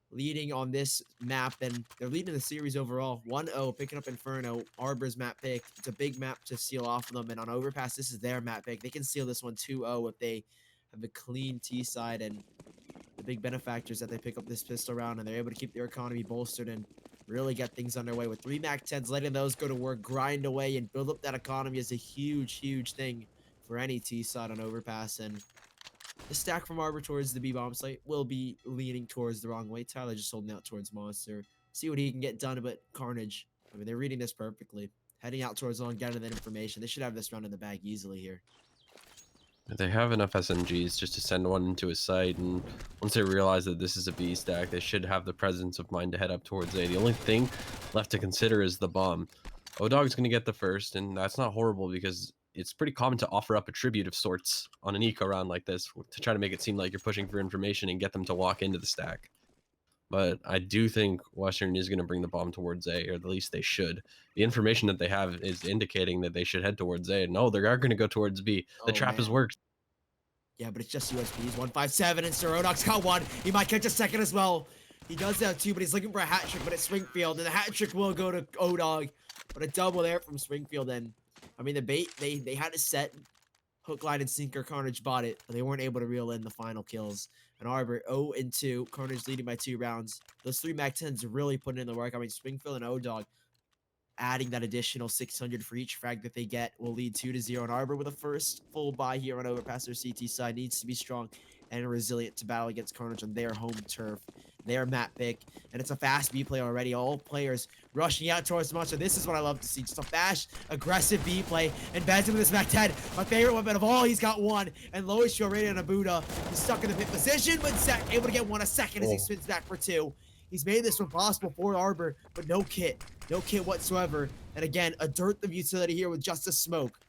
leading on this map. And they're leading the series overall. 1-0, picking up Inferno. Arbor's map pick. It's a big map to seal off of them. And on Overpass, this is their map pick. They can seal this one 2-0 if they have a clean T side. And the big benefactors that they pick up this pistol round, and they're able to keep their economy bolstered and really get things underway with 3 Mac 10s, letting those go to work, grind away, and build up that economy is a huge thing for any T side on Overpass. And the stack from Arbor towards the B bomb site will be leaning towards the wrong way. Tyler just holding out towards Monster, see what he can get done. But Carnage, I mean, they're reading this perfectly, heading out towards long, getting that information. They should have this round in the bag easily here. They have enough SMGs just to send one into his site, and once they realize that this is a B stack, they should have the presence of mind to head up towards A. The only thing left to consider is the bomb. O-Dog's going to get the first, and that's not horrible because it's pretty common to offer up a tribute of sorts on an eco round like this to try to make it seem like you're pushing for information and get them to walk into the stack. But I do think Western is going to bring the bomb towards A, or at least they should. The information that they have is indicating that they should head towards A. No, they are going to go towards B. The trap has worked. Yeah, but it's just USPs. 157, and Sir O-Dog's got 1. He might catch a second as well. He does have 2, but he's looking for a hat trick, but it's Springfield, and the hat trick will go to O-Dog. But a double there from Springfield, and I mean, the bait, they had it set. Hook, line, and sinker. Carnage bought it, but they weren't able to reel in the final kills. And Arbor 0-2. Carnage leading by 2 rounds. Those 3 Mac 10s really putting in the work. I mean, Springfield and O-Dog adding that additional 600 for each frag that they get will lead 2-0. And Arbor with a first full buy here on Overpass. Their CT side needs to be strong and resilient to battle against Carnage on their home turf, their map pick. And it's a fast B play already. All players rushing out towards the monster. This is what I love to see. Just a fast, aggressive B play. And Benz with this Mac 10. My favorite weapon of all. He's got 1. And lowest show rated on a Buddha. He's stuck in the pit position, but Zach able to get 1 a second as he spins back for 2. He's made this one possible for Arbor, but no kit. No kit whatsoever. And again, a dearth of utility here with just a smoke.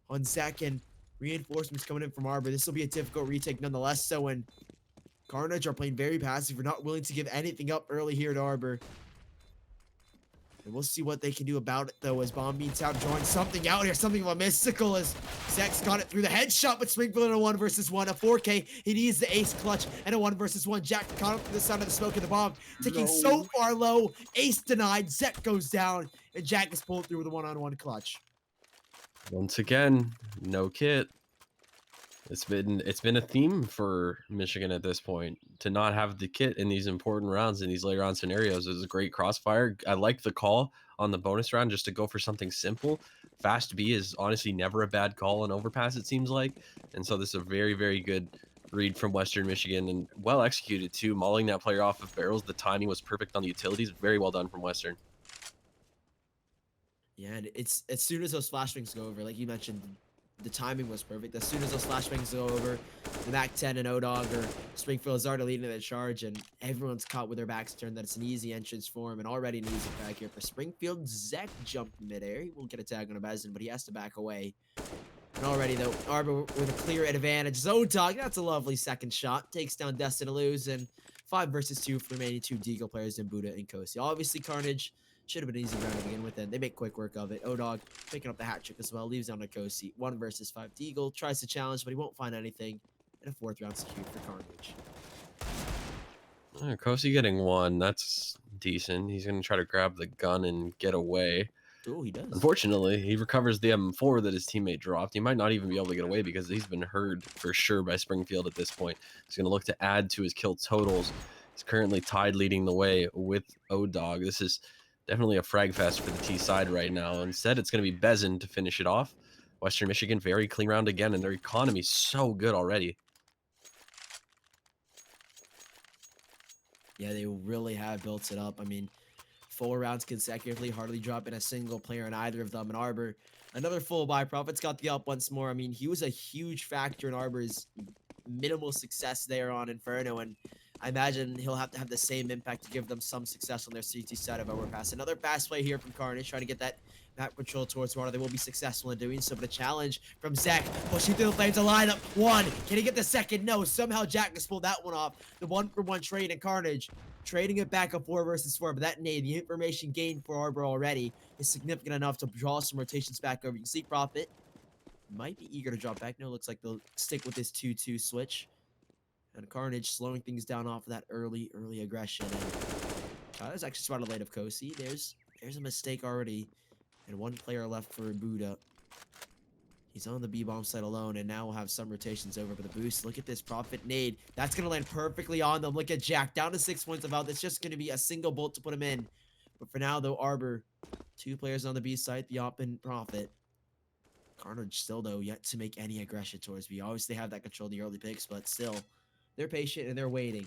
On second, reinforcements coming in from Arbor. This will be a difficult retake nonetheless. So when Carnage are playing very passive, we're not willing to give anything up early here at Arbor. And we'll see what they can do about it, though, as Bomb Beats out, drawing something out here, something of a mystical, as Zex got it through the headshot, but Springfield in a 1 versus 1, a 4K, he needs the ace clutch, and a 1 versus 1, Jack caught up to the side of the smoke and the bomb, taking so far low, ace denied, Zek goes down, and Jack is pulled through with a 1-on-1 clutch. Once again, no kit. It's been a theme for Michigan at this point to not have the kit in these important rounds, in these later on scenarios. It was a great crossfire. I like the call on the bonus round just to go for something simple. Fast B is honestly never a bad call on Overpass, it seems like. And so this is a very, very good read from Western Michigan, and well executed too. Mauling that player off of barrels. The timing was perfect on the utilities. Very well done from Western. Yeah, and it's as soon as those flashbangs go over, like you mentioned, the timing was perfect. As soon as those flashbangs go over, the Mac 10 and O-Dog or Springfield is already leading the charge, and everyone's caught with their backs turned. That it's an easy entrance for him, and already an easy back here for Springfield. Zek jumped midair. He won't get a tag on a Bezin, but he has to back away. And already, though, Arbor with a clear advantage. O-Dog, that's a lovely second shot. Takes down Destin to lose, and 5 versus 2 for the remaining 2 Deagle players in Buddha and Kosi. Obviously, Carnage should have been an easy round to begin with, and they make quick work of it. O-Dog picking up the hat trick as well, leaves down to Kosi. 1 versus 5 Deagle, tries to challenge, but he won't find anything. And a 4th round secured for Carnage. Kosi getting 1. That's decent. He's going to try to grab the gun and get away. Oh, he does. Unfortunately, he recovers the M4 that his teammate dropped. He might not even be able to get away because he's been heard for sure by Springfield at this point. He's going to look to add to his kill totals. He's currently tied leading the way with O-Dog. This is definitely a frag fest for the T side right now. Instead, it's going to be Bezin to finish it off. Western Michigan, very clean round again, and their economy so good already. Yeah, they really have built it up. I mean, 4 rounds consecutively, hardly dropping a single player in either of them. And Arbor, another full buy. Profits got the up once more. I mean, he was a huge factor in Arbor's minimal success there on Inferno, and I imagine he'll have to have the same impact to give them some success on their CT side of Overpass. Another fast play here from Carnage, trying to get that map control towards water. They will be successful in doing so, but a challenge from Zach, pushing through the flames, a lineup. 1, can he get the second? No, somehow Jack has pulled that one off. The 1-for-1 trade and Carnage trading it back a 4 versus 4, but that nade, the information gained for Arbor already is significant enough to draw some rotations back over. You can see Profit might be eager to drop back. No, looks like they'll stick with this 2-2 switch. And Carnage slowing things down off of that early aggression. And Tyler's actually spotted late of Kosi. There's a mistake already. And 1 player left for Buddha. He's on the B-bomb side alone, and now we'll have some rotations over for the boost. Look at this Profit nade. That's going to land perfectly on them. Look at Jack, down to 6 points of health. It's just going to be a single bolt to put him in. But for now, though, Arbor, 2 players on the B side, the Op and Profit. Carnage still, though, yet to make any aggression towards B. Obviously, they have that control in the early picks, but still, they're patient and they're waiting.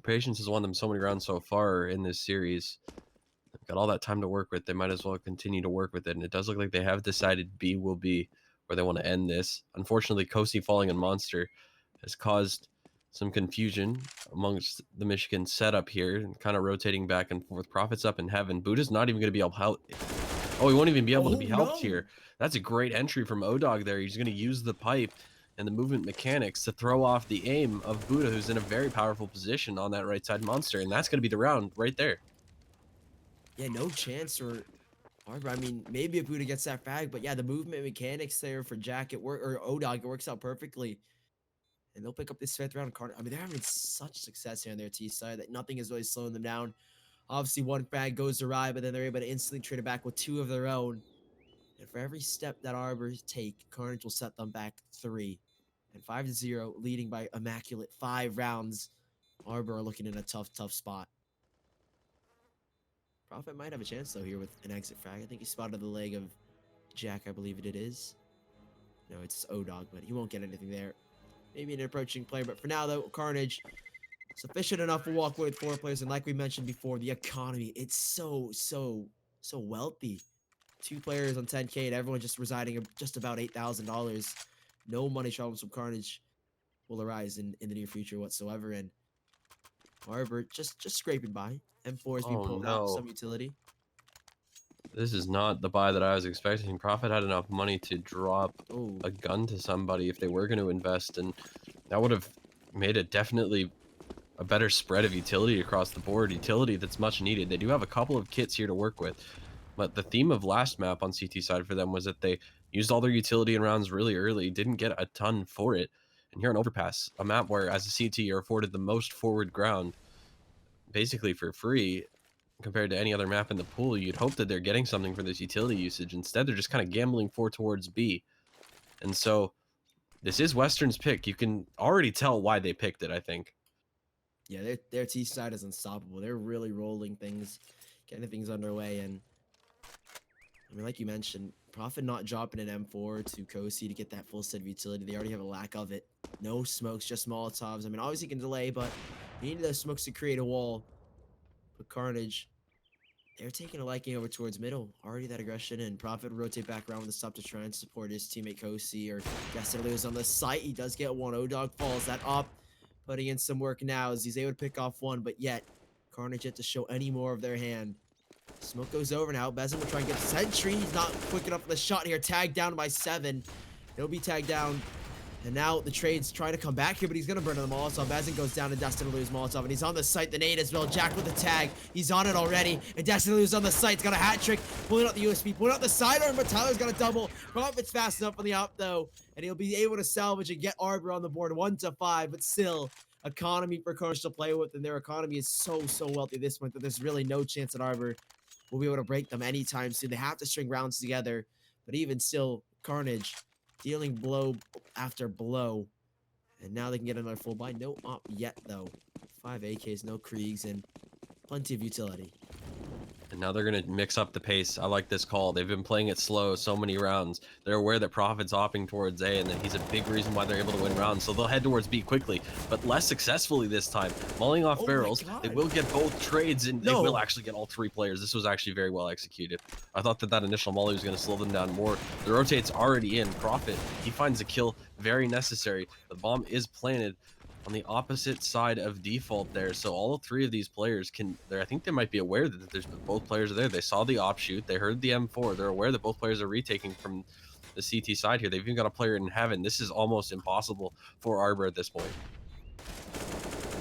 Patience has won them so many rounds so far in this series. They've got all that time to work with. They might as well continue to work with it. And it does look like they have decided B will be where they want to end this. Unfortunately, Kosi falling in Monster has caused some confusion amongst the Michigan setup here and kind of rotating back and forth. Profits up in heaven. Buddha's not even going to be able to help. Oh, he won't even be able to be helped here. That's a great entry from O-Dog there. He's going to use the pipe and the movement mechanics to throw off the aim of Buddha, who's in a very powerful position on that right side monster. And that's going to be the round right there. Yeah, no chance for Arbor. I mean, maybe if Buddha gets that frag, but yeah, the movement mechanics there for Jack, it work, or O-Dog, it works out perfectly. And they'll pick up this 5th round card. I mean, they're having such success here on their T side that nothing is really slowing them down. Obviously, 1 frag goes awry, but then they're able to instantly trade it back with 2 of their own. And for every step that Arbor take, Carnage will set them back 3. And 5-0, leading by immaculate 5 rounds. Arbor are looking in a tough, tough spot. Prophet might have a chance though here with an exit frag. I think he spotted the leg of Jack, I believe it is. No, it's O-Dog, but he won't get anything there. Maybe an approaching player, but for now though, Carnage sufficient enough to walk away with 4 players. And like we mentioned before, the economy, it's so wealthy. 2 players on 10K and everyone just residing at just about $8,000. No money troubles from Carnage will arise in the near future whatsoever. And Arbor just scraping by. M4 is being Oh, pulled out, no. some utility. This is not the buy that I was expecting. Prophet had enough money to drop Oh, a gun to somebody if they were going to invest, and that would have made it definitely a better spread of utility across the board. Utility that's much needed. They do have a couple of kits here to work with, but the theme of last map on CT side for them was that they used all their utility in rounds really early, didn't get a ton for it. And here on Overpass, a map where as a CT you're afforded the most forward ground basically for free compared to any other map in the pool, you'd hope that they're getting something for this utility usage. Instead, they're just kind of gambling towards B. And so this is Western's pick. You can already tell why they picked it, I think. yeah, their T side is unstoppable. They're really rolling things, getting things underway. And I mean, like you mentioned, Prophet not dropping an M4 to Kosi to get that full set of utility. They already have a lack of it. No smokes, just Molotovs. I mean, obviously you can delay, but you need those smokes to create a wall. But Carnage, they're taking a liking over towards middle. Already that aggression, and Prophet will rotate back around with the stop to try and support his teammate Kosi, or Destiny is on the site. He does get one. O-Dog falls that up, putting in some work now as he's able to pick off one, but yet Carnage yet to show any more of their hand. Smoke goes over now. Bezin will try and get Sentry. He's not quick enough for the shot here. Tagged down by 7. He'll be tagged down. And now the trade's trying to come back here, but he's going to burn the Molotov. Bezin goes down and Destiny lose Molotov. And he's on the site. The nade as well. Jack with the tag. He's on it already. And Destiny lose on the site. He's got a hat trick. Pulling out the USB. Pulling out the sidearm, but Tyler's got a double. Prophet's fast enough on the up, though. And he'll be able to salvage and get Arbor on the board 1-5. But still, economy for Carnage to play with. And their economy is so wealthy at this point that there's really no chance that Arbor will be able to break them anytime soon. They have to string rounds together. But even still, Carnage dealing blow after blow. And now they can get another full buy. No op yet, though. 5 AKs, no Kriegs, and plenty of utility. And now they're going to mix up the pace. I like this call. They've been playing it slow so many rounds. They're aware that Prophet's hopping towards A, and that he's a big reason why they're able to win rounds. So they'll head towards B quickly, but less successfully this time. Mulling off barrels. They will get both trades, and they will actually get all 3 players. This was actually very well executed. I thought that initial molly was going to slow them down more. The rotate's already in. Prophet, he finds a kill very necessary. The bomb is planted on the opposite side of default there, so all 3 of these players can I think they might be aware that there's both players are there. They saw the offshoot, they heard the M4, they're aware that both players are retaking from the CT side here. They've even got a player in heaven. This is almost impossible for Arbor at this point.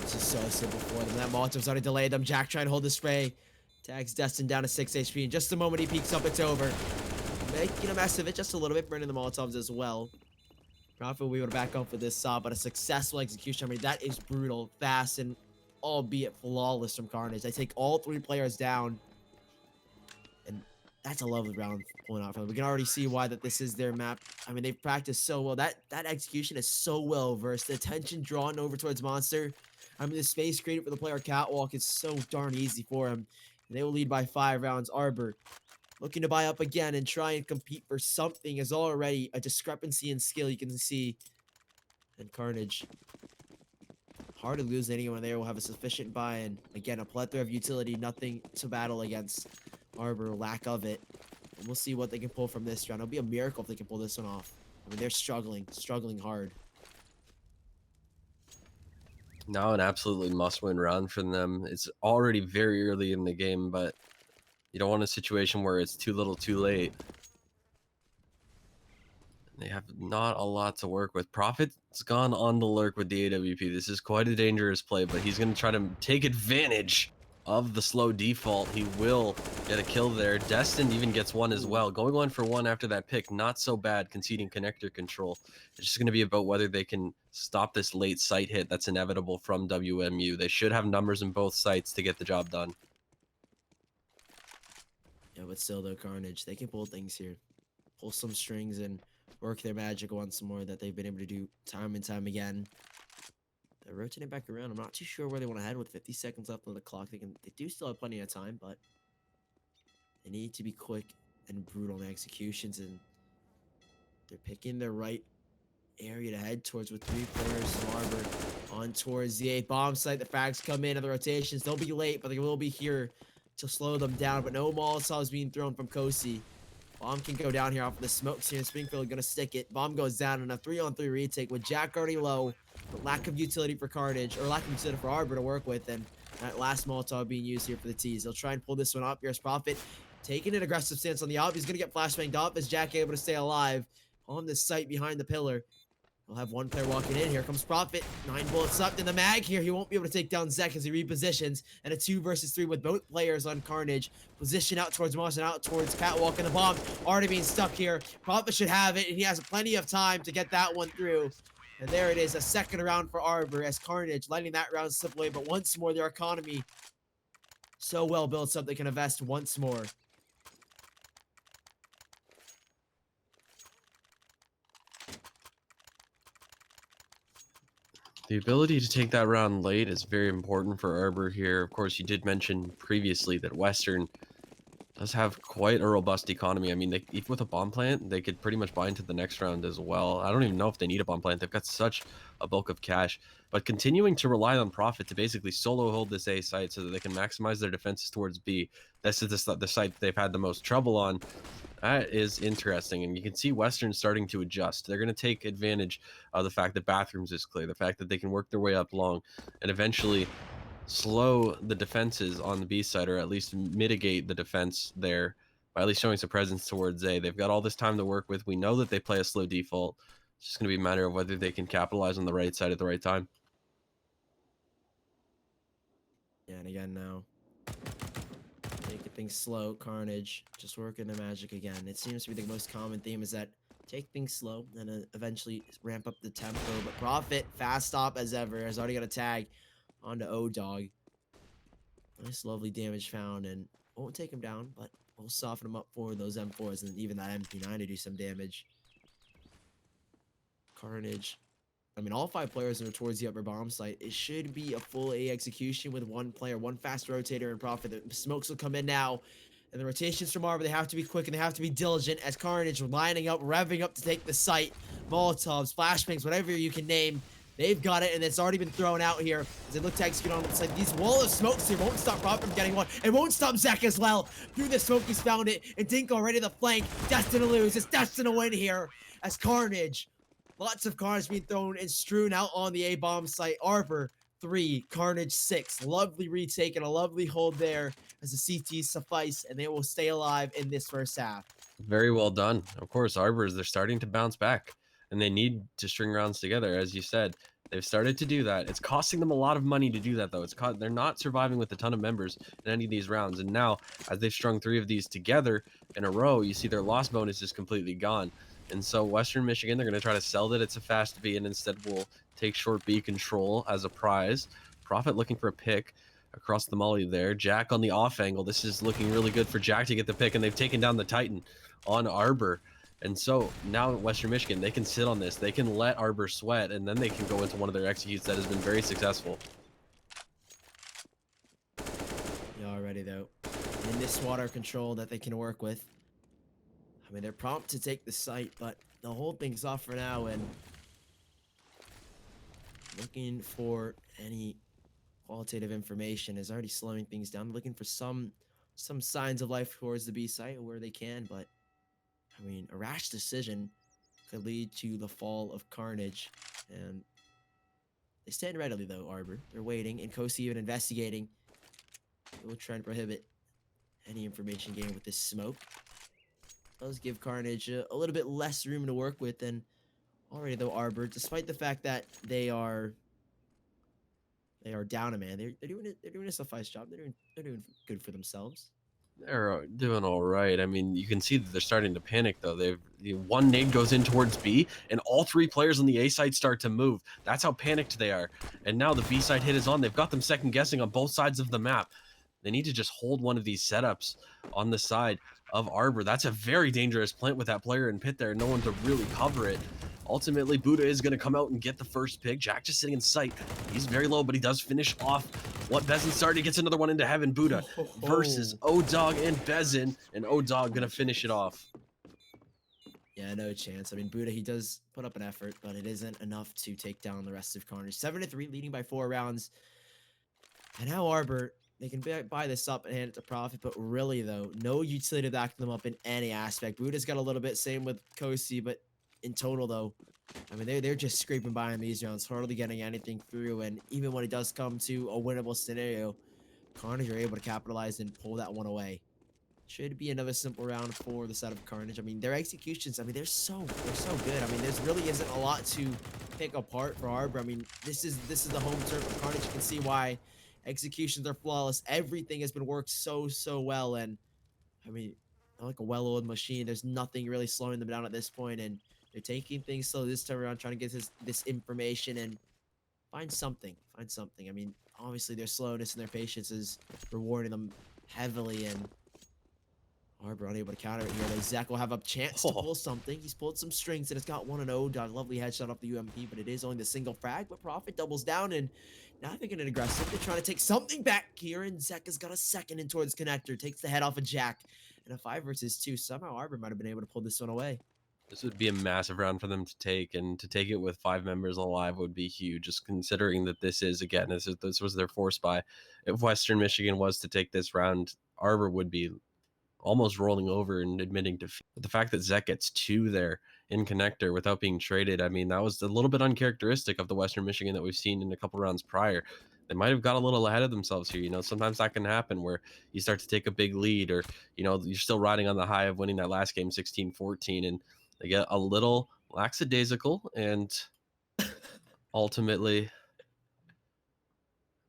This is so simple for them. That Molotov's already delayed them. Jack trying to hold the spray. Tags Destin down to 6 HP. In just the moment he peeks up, it's over. Making a mess of it just a little bit, burning the Molotovs as well. Prophet will be able to back up with this saw, but a successful execution. I mean, that is brutal, fast, and albeit flawless from Carnage. They take all 3 players down, and that's a lovely round pulling out from them. We can already see why that this is their map. I mean, they've practiced so well. That execution is so well versed. The attention drawn over towards Monster. I mean, the space created for the player catwalk is so darn easy for him. And they will lead by 5 rounds. Arbor looking to buy up again and try and compete for something is already a discrepancy in skill you can see. And Carnage, hard to lose anyone there, will have a sufficient buy, and again, a plethora of utility, nothing to battle against Arbor, lack of it. And we'll see what they can pull from this round. It'll be a miracle if they can pull this one off. I mean, they're struggling hard. Now an absolutely must-win round for them. It's already very early in the game, but you don't want a situation where it's too little too late. They have not a lot to work with. Prophet's gone on the lurk with the AWP. This is quite a dangerous play, but he's going to try to take advantage of the slow default. He will get a kill there. Destin even gets one as well. Going 1 for 1 after that pick, not so bad, conceding connector control. It's just going to be about whether they can stop this late site hit that's inevitable from WMU. They should have numbers in both sites to get the job done. Yeah, but still though, Carnage, they can pull things here. pull some strings and work their magic once more that they've been able to do time and time again. They're rotating back around. I'm not too sure where they want to head with 50 seconds left on the clock. They do still have plenty of time, but they need to be quick and brutal in their executions, and they're picking the right area to head towards with 3 players from Arbor on towards the A bomb site. The frags come in and the rotations. They'll be late, but they will be here to slow them down. But no Molotovs being thrown from Kosi. Bomb can go down here off of the smokes here. Springfield gonna stick it. Bomb goes down in a 3-on-3 retake with Jack already low. But lack of utility for Carnage, or lack of utility for Arbor to work with, and that last Molotov being used here for the tease. They'll try and pull this one up. Here's Prophet taking an aggressive stance on the op. He's gonna get flashbanged up as Jack able to stay alive on this site behind the pillar. We'll have one player walking in. Here comes Prophet. 9 bullets left in the mag here. He won't be able to take down Zek as he repositions. And a 2 versus 3 with both players on Carnage. Position out towards Moss and out towards Catwalk, and the bomb already being stuck here. Prophet should have it, and he has plenty of time to get that one through. And there it is, a second round for Arbor as Carnage letting that round slip away. But once more, their economy so well built up they can invest once more. The ability to take that round late is very important for Arbor here. Of course, you did mention previously that Western does have quite a robust economy. I mean, even with a bomb plant, they could pretty much buy into the next round as well. I don't even know if they need a bomb plant. They've got such a bulk of cash. But continuing to rely on Prophet to basically solo hold this A site so that they can maximize their defenses towards B. This is the site they've had the most trouble on. That is interesting, and you can see Western starting to adjust. They're going to take advantage of the fact that bathrooms is clear, the fact that they can work their way up long, and eventually slow the defenses on the B side, or at least mitigate the defense there by at least showing some presence towards A. They've got all this time to work with. We know that they play a slow default. It's just going to be a matter of whether they can capitalize on the right side at the right time. Yeah, and again now, taking things slow. Carnage just working the magic again. It seems to be the most common theme is that take things slow and eventually ramp up the tempo. But Prophet, fast stop as ever, has already got a tag onto O-Dog. Nice lovely damage found, and won't take him down, but we'll soften him up for those M4s and even that MP9 to do some damage. Carnage. I mean, all 5 players are towards the upper bomb site. It should be a full A execution with 1 player, 1 fast rotator, and Prophet. The smokes will come in now. And the rotations from Arbor, they have to be quick and they have to be diligent as Carnage lining up, revving up to take the site. Molotovs, flashbangs, whatever you can name. They've got it, and it's already been thrown out here as they look to execute on the site. These wall of smokes here won't stop Prophet from getting one. It won't stop Zek as well. Through the smoke, he's found it. And Dink already the flank. Destined to lose. It's destined to win here as Carnage. Lots of cards being thrown and strewn out on the A-bomb site. Arbor 3, Carnage 6. Lovely retake and a lovely hold there as the CTs suffice, and they will stay alive in this first half. Very well done. Of course, Arbors, they're starting to bounce back, and they need to string rounds together. As you said, they've started to do that. It's costing them a lot of money to do that, though. They're not surviving with a ton of members in any of these rounds. And now, as they've strung 3 of these together in a row, you see their loss bonus is completely gone. And so Western Michigan, they're going to try to sell that it's a fast B, and instead will take short B control as a prize. Prophet looking for a pick across the molly there. Jack on the off angle. This is looking really good for Jack to get the pick, and they've taken down the Titan on Arbor. And so now Western Michigan, they can sit on this. They can let Arbor sweat, and then they can go into one of their executes that has been very successful. Yeah, already though. In this water control that they can work with. I mean, they're prompt to take the site, but they'll hold things off for now and looking for any qualitative information is already slowing things down. Looking for some signs of life towards the B site where they can, but I mean, a rash decision could lead to the fall of Carnage, and they stand readily though. Arbor, they're waiting, and Kosi even investigating. They will try and prohibit any information gained with this smoke. Does give Carnage a little bit less room to work with than already though Arbor, despite the fact that they are down a man. They're doing a suffice job. They're doing good for themselves. They're doing all right. I mean, you can see that they're starting to panic, though. One nade goes in towards B, and all 3 players on the A side start to move. That's how panicked they are. And now the B side hit is on. They've got them second guessing on both sides of the map. They need to just hold one of these setups on the side of Arbor. That's a very dangerous plant with that player in pit there. No one to really cover it. Ultimately, Buddha is going to come out and get the first pick. Jack just sitting in sight. He's very low, but he does finish off what Bezin started. He gets another one into heaven. Buddha versus O-Dog and Bezin, and O-Dog going to finish it off. Yeah, no chance. I mean, Buddha, he does put up an effort, but it isn't enough to take down the rest of Carnage. 7-3, leading by 4 rounds. And now Arbor, they can buy this up and hand it to Profit, but really, though, no utility to back them up in any aspect. Buddha's got a little bit, same with Kosi, but in total, though, I mean, they're just scraping by in these rounds, hardly getting anything through, and even when it does come to a winnable scenario, Carnage are able to capitalize and pull that one away. Should be another simple round for the side of Carnage. I mean, their executions, I mean, they're so good. I mean, there's really isn't a lot to pick apart for Arbor. I mean, this is the home turf of Carnage. You can see why executions are flawless. Everything has been worked so well, and I mean, they're like a well-oiled machine. There's nothing really slowing them down at this point, and they're taking things slow this time around, trying to get this information and find something. I mean, obviously their slowness and their patience is rewarding them heavily, and Arbor unable to counter it here. Though Zach will have a chance to pull something. He's pulled some strings and it's got 1-0. Dog, lovely headshot off the UMP, but it is only the single frag. But Profit doubles down, and now they're getting aggressive. They're trying to take something back here, and Zach has got a second in towards connector. Takes the head off of Jack, and a 5 versus 2. Somehow Arbor might have been able to pull this one away. This would be a massive round for them to take, and to take it with 5 members alive would be huge, just considering that this is, again, this was their force buy. If Western Michigan was to take this round, Arbor would be almost rolling over and admitting defeat. But the fact that Zek gets 2 there in connector without being traded, I mean, that was a little bit uncharacteristic of the Western Michigan that we've seen in a couple rounds prior. They might have got a little ahead of themselves here. You know, sometimes that can happen where you start to take a big lead, or, you know, you're still riding on the high of winning that last game 16-14, and they get a little lackadaisical, and ultimately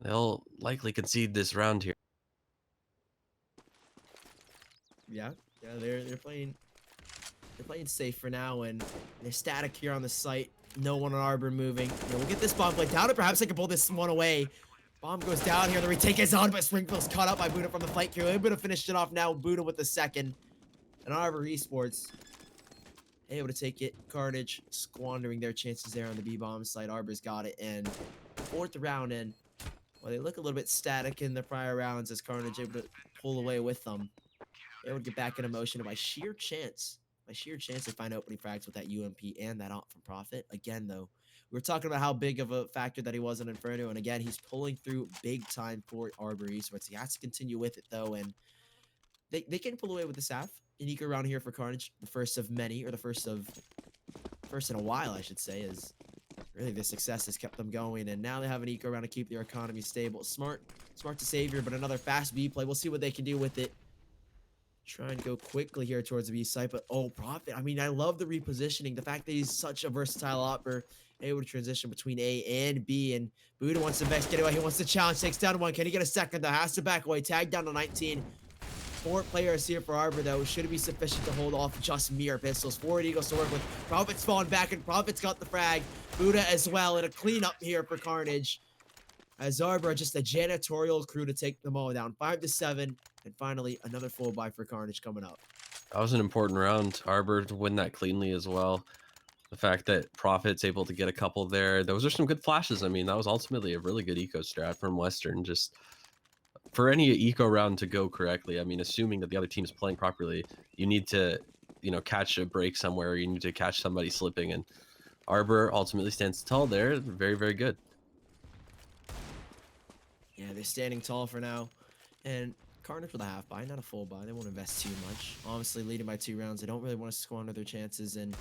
they'll likely concede this round here. Yeah, they're playing safe for now, and they're static here on the site. No one on Arbor moving. Yeah, we'll get this bomb play down, and perhaps they can pull this one away. Bomb goes down here. The retake is on, but Springfield's caught up by Buddha from the fight queue. Able to finish it off now. Buddha with the second. And Arbor Esports able to take it. Carnage squandering their chances there on the B-bomb site. Arbor's got it, and 4th round in. Well, they look a little bit static in the prior rounds as Carnage able to pull away with them. They would get back into motion, and by sheer chance, they find opening frags with that UMP and that op from Profit. Again, though, we were talking about how big of a factor that he was in Inferno, and again, he's pulling through big time for Arbor Esports. He has to continue with it, though, and they can pull away with the SAF. An eco round here for Carnage, the first of many, or the first in a while, I should say, is really their success has kept them going, and now they have an eco round to keep their economy stable. Smart to save here, but another fast B play. We'll see what they can do with it. Try and go quickly here towards the B site, but Profit. I mean, I love the repositioning. The fact that he's such a versatile operator, able to transition between A and B, and Buddha wants to vex, get away. He wants to challenge, takes down 1. Can he get a second, though? Has to back away. Tag down to 19. 4 players here for Arbor, though. Should be sufficient to hold off just mere pistols. 4 Eagles to work with. Profit's falling back, and Profit's got the frag. Buddha as well, and a cleanup here for Carnage. As Arbor, just a janitorial crew to take them all down. 5-7, and finally another full buy for Carnage coming up. That was an important round. Arbor to win that cleanly as well. The fact that Profit's able to get a couple there, those are some good flashes. I mean, that was ultimately a really good eco strat from Western. Just for any eco round to go correctly, I mean, assuming that the other team is playing properly, you need to, you know, catch a break somewhere. You need to catch somebody slipping, and Arbor ultimately stands tall there. Very, very good. Yeah, they're standing tall for now. And Carnage with a half buy, not a full buy. They won't invest too much. Honestly, leading by 2 rounds, they don't really want to squander their chances and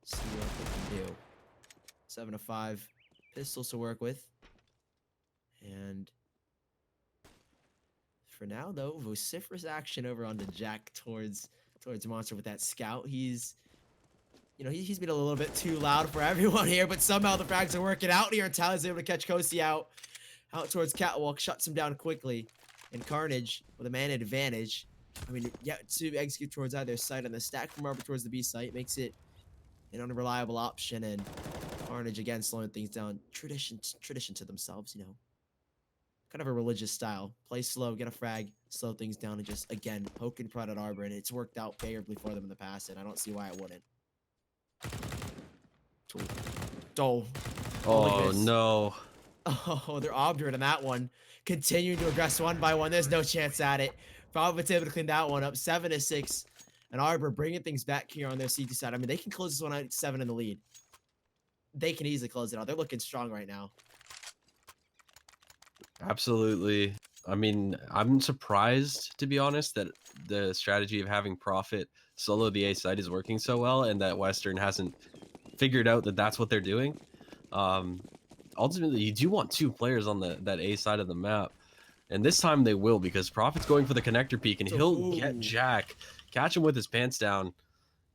see what they can do. 7-5 pistols to work with. And for now, though, vociferous action over on the Jack towards Monster with that scout. He's been a little bit too loud for everyone here, but somehow the frags are working out here. Tyler's able to catch Kosi out towards Catwalk, shuts him down quickly. And Carnage with a man advantage. I mean, yeah, to execute towards either side on the stack from Arbor towards the B site makes it an unreliable option, and Carnage again slowing things down. Tradition to themselves, you know. kind of a religious style. Play slow, get a frag, slow things down, and just again poke and prod at Arbor, and it's worked out favorably for them in the past, and I don't see why it wouldn't. Oh, Oh no. oh, they're obdurate on that one. Continuing to aggress one by one. There's no chance at it. Prophet's able to clean that one up. 7-6. And Arbor bringing things back here on their C2 side. I mean, they can close this one out 7 in the lead. They can easily close it out. They're looking strong right now. Absolutely. I mean, I'm surprised, to be honest, that the strategy of having Prophet solo the A side is working so well, and that Western hasn't figured out that that's what they're doing. Ultimately, you do want 2 players on that A side of the map, and this time they will, because Prophet's going for the connector peek, and he'll get Jack, catch him with his pants down,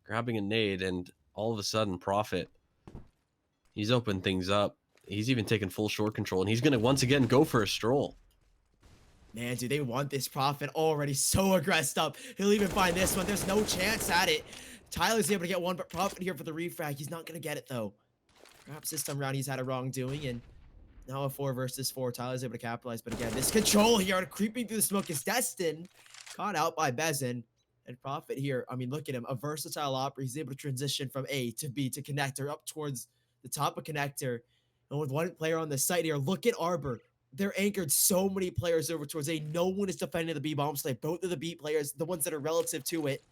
grabbing a nade, and all of a sudden, Prophet, he's opened things up. He's even taken full short control, and he's going to once again go for a stroll. Man, do they want this Prophet already so aggressed up? He'll even find this one. There's no chance at it. Tyler's able to get one, but Prophet here for the refrag. He's not going to get it, though. Perhaps this time around he's had a wrongdoing, and now a 4 versus 4. Tyler's able to capitalize, but again, this control here, creeping through the smoke is Destin. Caught out by Bezin. And Prophet here, I mean, look at him. A versatile opera. He's able to transition from A to B to connector up towards the top of connector. And with one player on the site here, look at Arbor. They're anchored so many players over towards A. No one is defending the B bomb site. Both of the B players, the ones that are relative to it,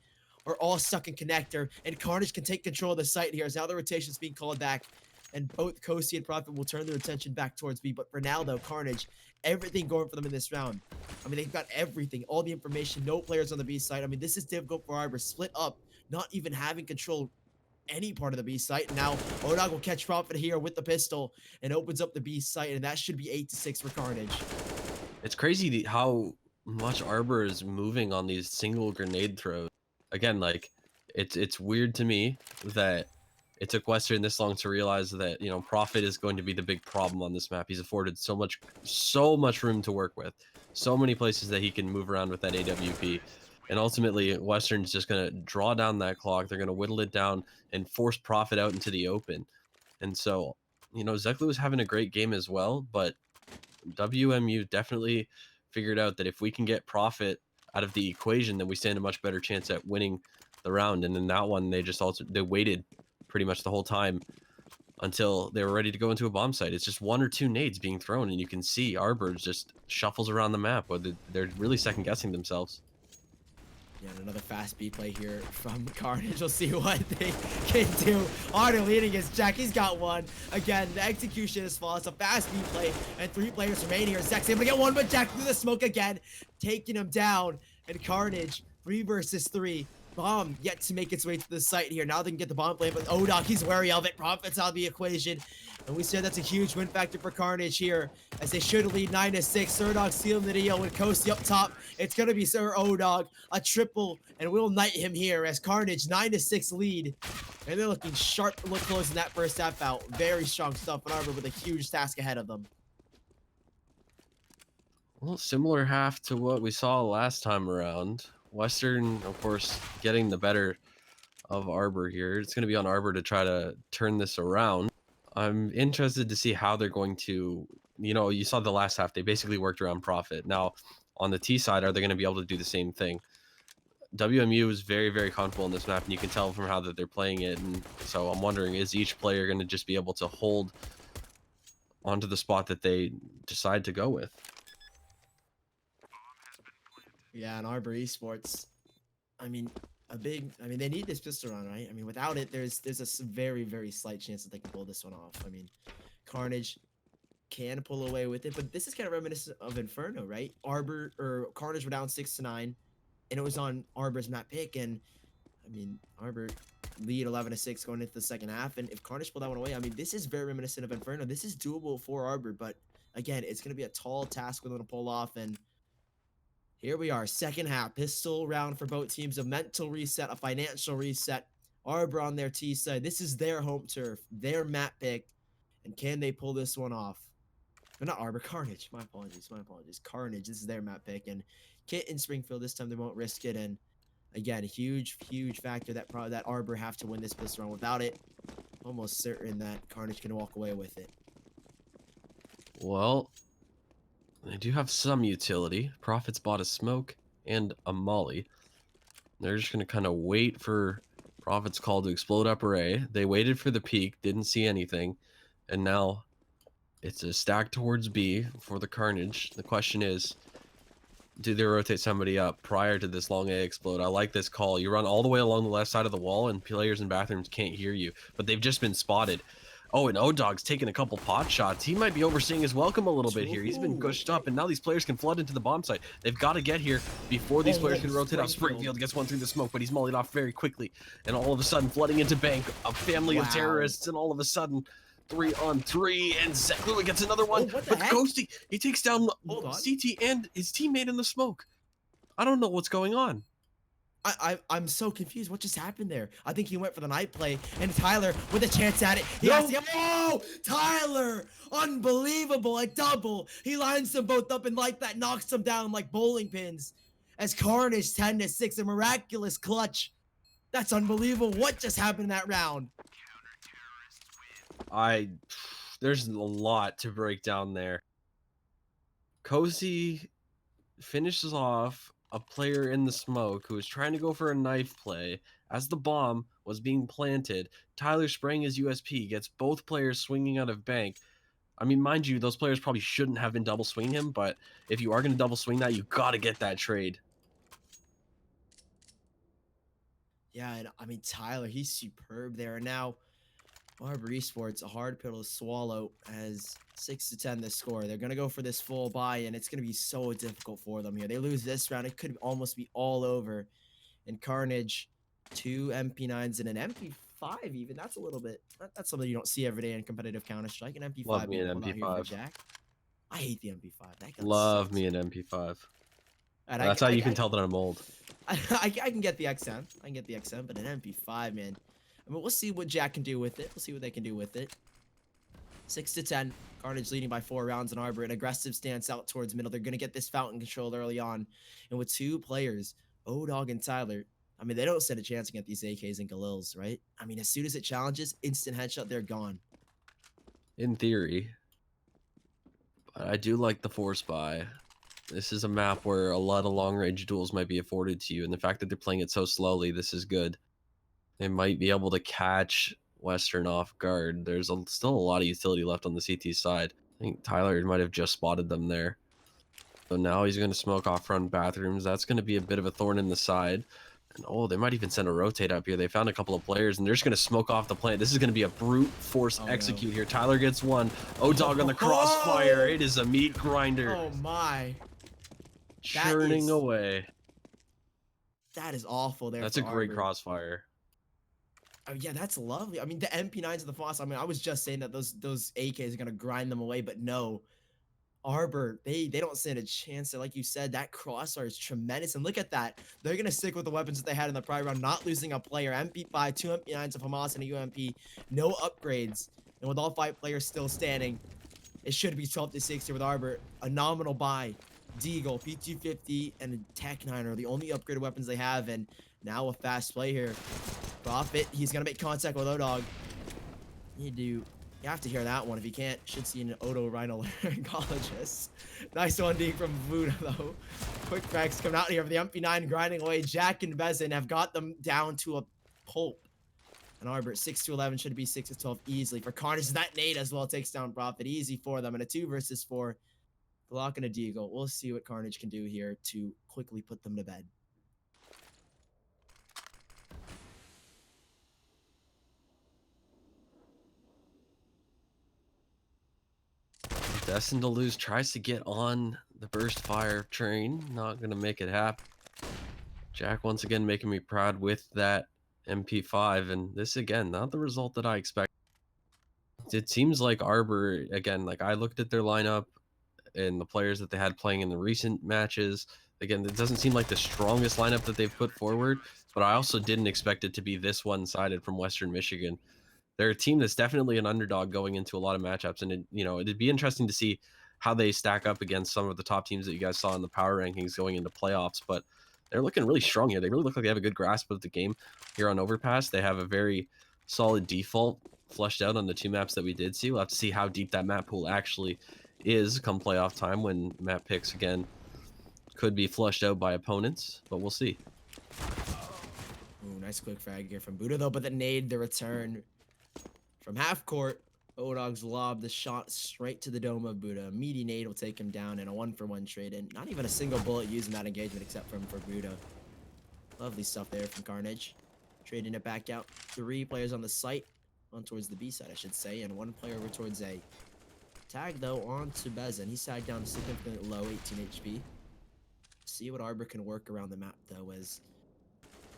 are all stuck in connector. And Carnage can take control of the site here as now the rotation is being called back. And both Kosi and Prophet will turn their attention back towards B. But for now, though, Carnage, everything going for them in this round. I mean, they've got everything, all the information, no players on the B side. I mean, this is difficult for Arbor. Split up, not even having control any part of the B site. Now, Odog will catch Prophet here with the pistol and opens up the B site, and that should be 8-6 for Carnage. It's crazy how much Arbor is moving on these single grenade throws. Again, like, it's weird to me that it took Western this long to realize that, you know, Prophet is going to be the big problem on this map. He's afforded so much room to work with, so many places that he can move around with that AWP. And ultimately, Western's just going to draw down that clock. They're going to whittle it down and force Prophet out into the open. And so, you know, Zeklu was having a great game as well, but WMU definitely figured out that if we can get Prophet out of the equation, then we stand a much better chance at winning the round. And in that one, they waited pretty much the whole time until they were ready to go into a bomb site. It's just 1 or 2 nades being thrown, and you can see Arbor just shuffles around the map, but they're really second guessing themselves. Yeah, and another fast B play here from Carnage. We'll see what they can do. Arthur leading his Jack. He's got one. Again, the execution is flawless. A fast B play, and 3 players remain here. Zek's able to get one, but Jack through the smoke again, taking him down. And Carnage, 3 versus 3. Bomb yet to make its way to the site here. Now they can get the bomb play, but Odog, he's wary of it. Prophet's out of the equation. And we said that's a huge win factor for Carnage here, as they should lead 9-6. Surdog sealing the deal with Kosi up top. It's going to be Sir Odog, a triple, and we'll knight him here as Carnage 9-6 lead. And they're looking sharp to look close in that first half out. Very strong stuff on Arbor with a huge task ahead of them. Well, similar half to what we saw last time around. Western, of course, getting the better of Arbor here. It's going to be on Arbor to try to turn this around. I'm interested to see how they're going to, you know, you saw the last half. They basically worked around Prophet. Now, on the T side, are they going to be able to do the same thing? WMU is very, very comfortable in this map, and you can tell from how that they're playing it. And so I'm wondering, is each player going to just be able to hold onto the spot that they decide to go with? Yeah, and Arbor Esports, I mean, they need this pistol round, right? I mean, without it, there's a very, very slight chance that they can pull this one off. I mean, Carnage can pull away with it, but this is kind of reminiscent of Inferno, right? Arbor or Carnage were down 6-9, and it was on Arbor's map pick, and I mean, Arbor lead 11-6 going into the second half, and if Carnage pulled that one away, I mean, this is very reminiscent of Inferno. This is doable for Arbor, but again, it's going to be a tall task for them to pull off, and here we are, second half, pistol round for both teams, a mental reset, a financial reset. Arbor on their T side. This is their home turf, their map pick, and can they pull this one off? But not Arbor, Carnage. My apologies. Carnage, this is their map pick, and Kit in Springfield, this time they won't risk it, and again, huge factor that Arbor have to win this pistol round. Without it, almost certain that Carnage can walk away with it. Well, They do have some utility. Profits bought a smoke and a molly. They're just going to kind of wait for Profit's call to explode upper A. They waited for the peak, didn't see anything, and now it's a stack towards B for the Carnage. The question is, do they rotate somebody up prior to this long A explode? I like this call. You run all the way along the left side of the wall, and players in bathrooms can't hear you, but they've just been spotted. Oh, and O-Dog's taking a couple pot shots. He might be overseeing his welcome a little bit here. He's been gushed up, and now these players can flood into the bomb site. They've got to get here before these players can rotate out. Springfield gets one through the smoke, but he's mollied off very quickly. And all of a sudden, flooding into bank, a family of terrorists, and all of a sudden, 3-on-3, and Zeklua gets another one. What the But heck? Ghosty, he takes down Hold on. CT and his teammate in the smoke. I don't know what's going on. I'm so confused. What just happened there? I think he went for the night play, and Tyler with a chance at it. He has to get, oh, Tyler! Unbelievable! A double. He lines them both up and like that knocks them down like bowling pins. As Carnage 10-6, a miraculous clutch. That's unbelievable. What just happened in that round? There's a lot to break down there. Cozy finishes off a player in the smoke who was trying to go for a knife play. As the bomb was being planted, Tyler spraying his USP gets both players swinging out of bank. I mean, mind you, those players probably shouldn't have been double swinging him, but if you are going to double swing that, you got to get that trade. Yeah, and I mean, Tyler, he's superb there. And now, Arbor Esports, a hard pill to swallow, as 6-10 the score. They're going to go for this full buy, and it's going to be so difficult for them here. They lose this round, it could almost be all over. And Carnage, 2 MP9s and an MP5 even. That's a little bit, that's something you don't see every day in competitive Counter-Strike. An MP5 Love me an being pulled out here for MP5. Jack. I hate the MP5. That gun Love sucks. me an MP5. And That's how you can tell that I'm old. I can get the XM. I can get the XM, but an MP5, man. I mean, we'll see what Jack can do with it. We'll see what they can do with it. 6-10. Carnage leading by 4 rounds in Arbor. An aggressive stance out towards middle. They're going to get this fountain controlled early on. And with 2 players, O-Dog and Tyler, I mean, they don't stand a chance against these AKs and Galils, right? I mean, as soon as it challenges, instant headshot, they're gone. In theory. But I do like the force buy. This is a map where a lot of long-range duels might be afforded to you, and the fact that they're playing it so slowly, this is good. They might be able to catch Western off guard. There's still a lot of utility left on the CT side. I think Tyler might have just spotted them there. So now he's going to smoke off front bathrooms. That's going to be a bit of a thorn in the side. And oh, they might even send a rotate up here. They found a couple of players, and they're just going to smoke off the plant. This is going to be a brute force execute here. Tyler gets one. O-Dog on the crossfire. It is a meat grinder. Oh, my. Churning away. That is awful there. That's a great crossfire. Oh, yeah, that's lovely. I mean, the MP9s of the Foss, I mean, I was just saying that those AKs are going to grind them away, but no. Arbor, they don't stand a chance there. Like you said, that crossfire is tremendous. And look at that. They're going to stick with the weapons that they had in the prior round, not losing a player. MP5, 2 MP9s of Hamas and a UMP. No upgrades. And with all 5 players still standing, it should be 12-6 here with Arbor. A nominal buy. Deagle, P250, and a Tech 9 are the only upgraded weapons they have. And now a fast play here. Profit, he's going to make contact with O-Dog. You have to hear that one. If you can't, should see an otorhinolaryngologist. Nice one, D from Voodoo, though. Quick cracks coming out here for the MP9 grinding away. Jack and Bezin have got them down to a pulp. And Arbor, 6-11, should be 6-12 easily. For Carnage, that nade as well takes down Profit. Easy for them. And a 2 versus 4. Glock and a Deagle. We'll see what Carnage can do here to quickly put them to bed. Destined to lose, tries to get on the burst fire train. Not going to make it happen. Jack once again making me proud with that MP5. And this again, not the result that I expected. It seems like Arbor, again, like I looked at their lineup and the players that they had playing in the recent matches. Again, it doesn't seem like the strongest lineup that they've put forward. But I also didn't expect it to be this one-sided from Western Michigan. They're a team that's definitely an underdog going into a lot of matchups, and it'd be interesting to see how they stack up against some of the top teams that you guys saw in the power rankings going into playoffs. But they're looking really strong here. They really look like they have a good grasp of the game here on Overpass. They have a very solid default flushed out on the 2 maps that we did see. We'll have to see how deep that map pool actually is come playoff time when map picks again could be flushed out by opponents, but we'll see. Ooh, nice quick frag here from Buddha though, but the nade, the return from half court. Odog's lob the shot straight to the dome of Buddha. Meaty nade will take him down in a 1-for-1 trade, and not even a single bullet used in that engagement except for Buddha. Lovely stuff there from Carnage. Trading it back out. 3 players on the site, on towards the B side, I should say, and 1 player over towards A. Tag though on to Bezin. He's tagged down significantly low, 18 HP. See what Arbor can work around the map though, as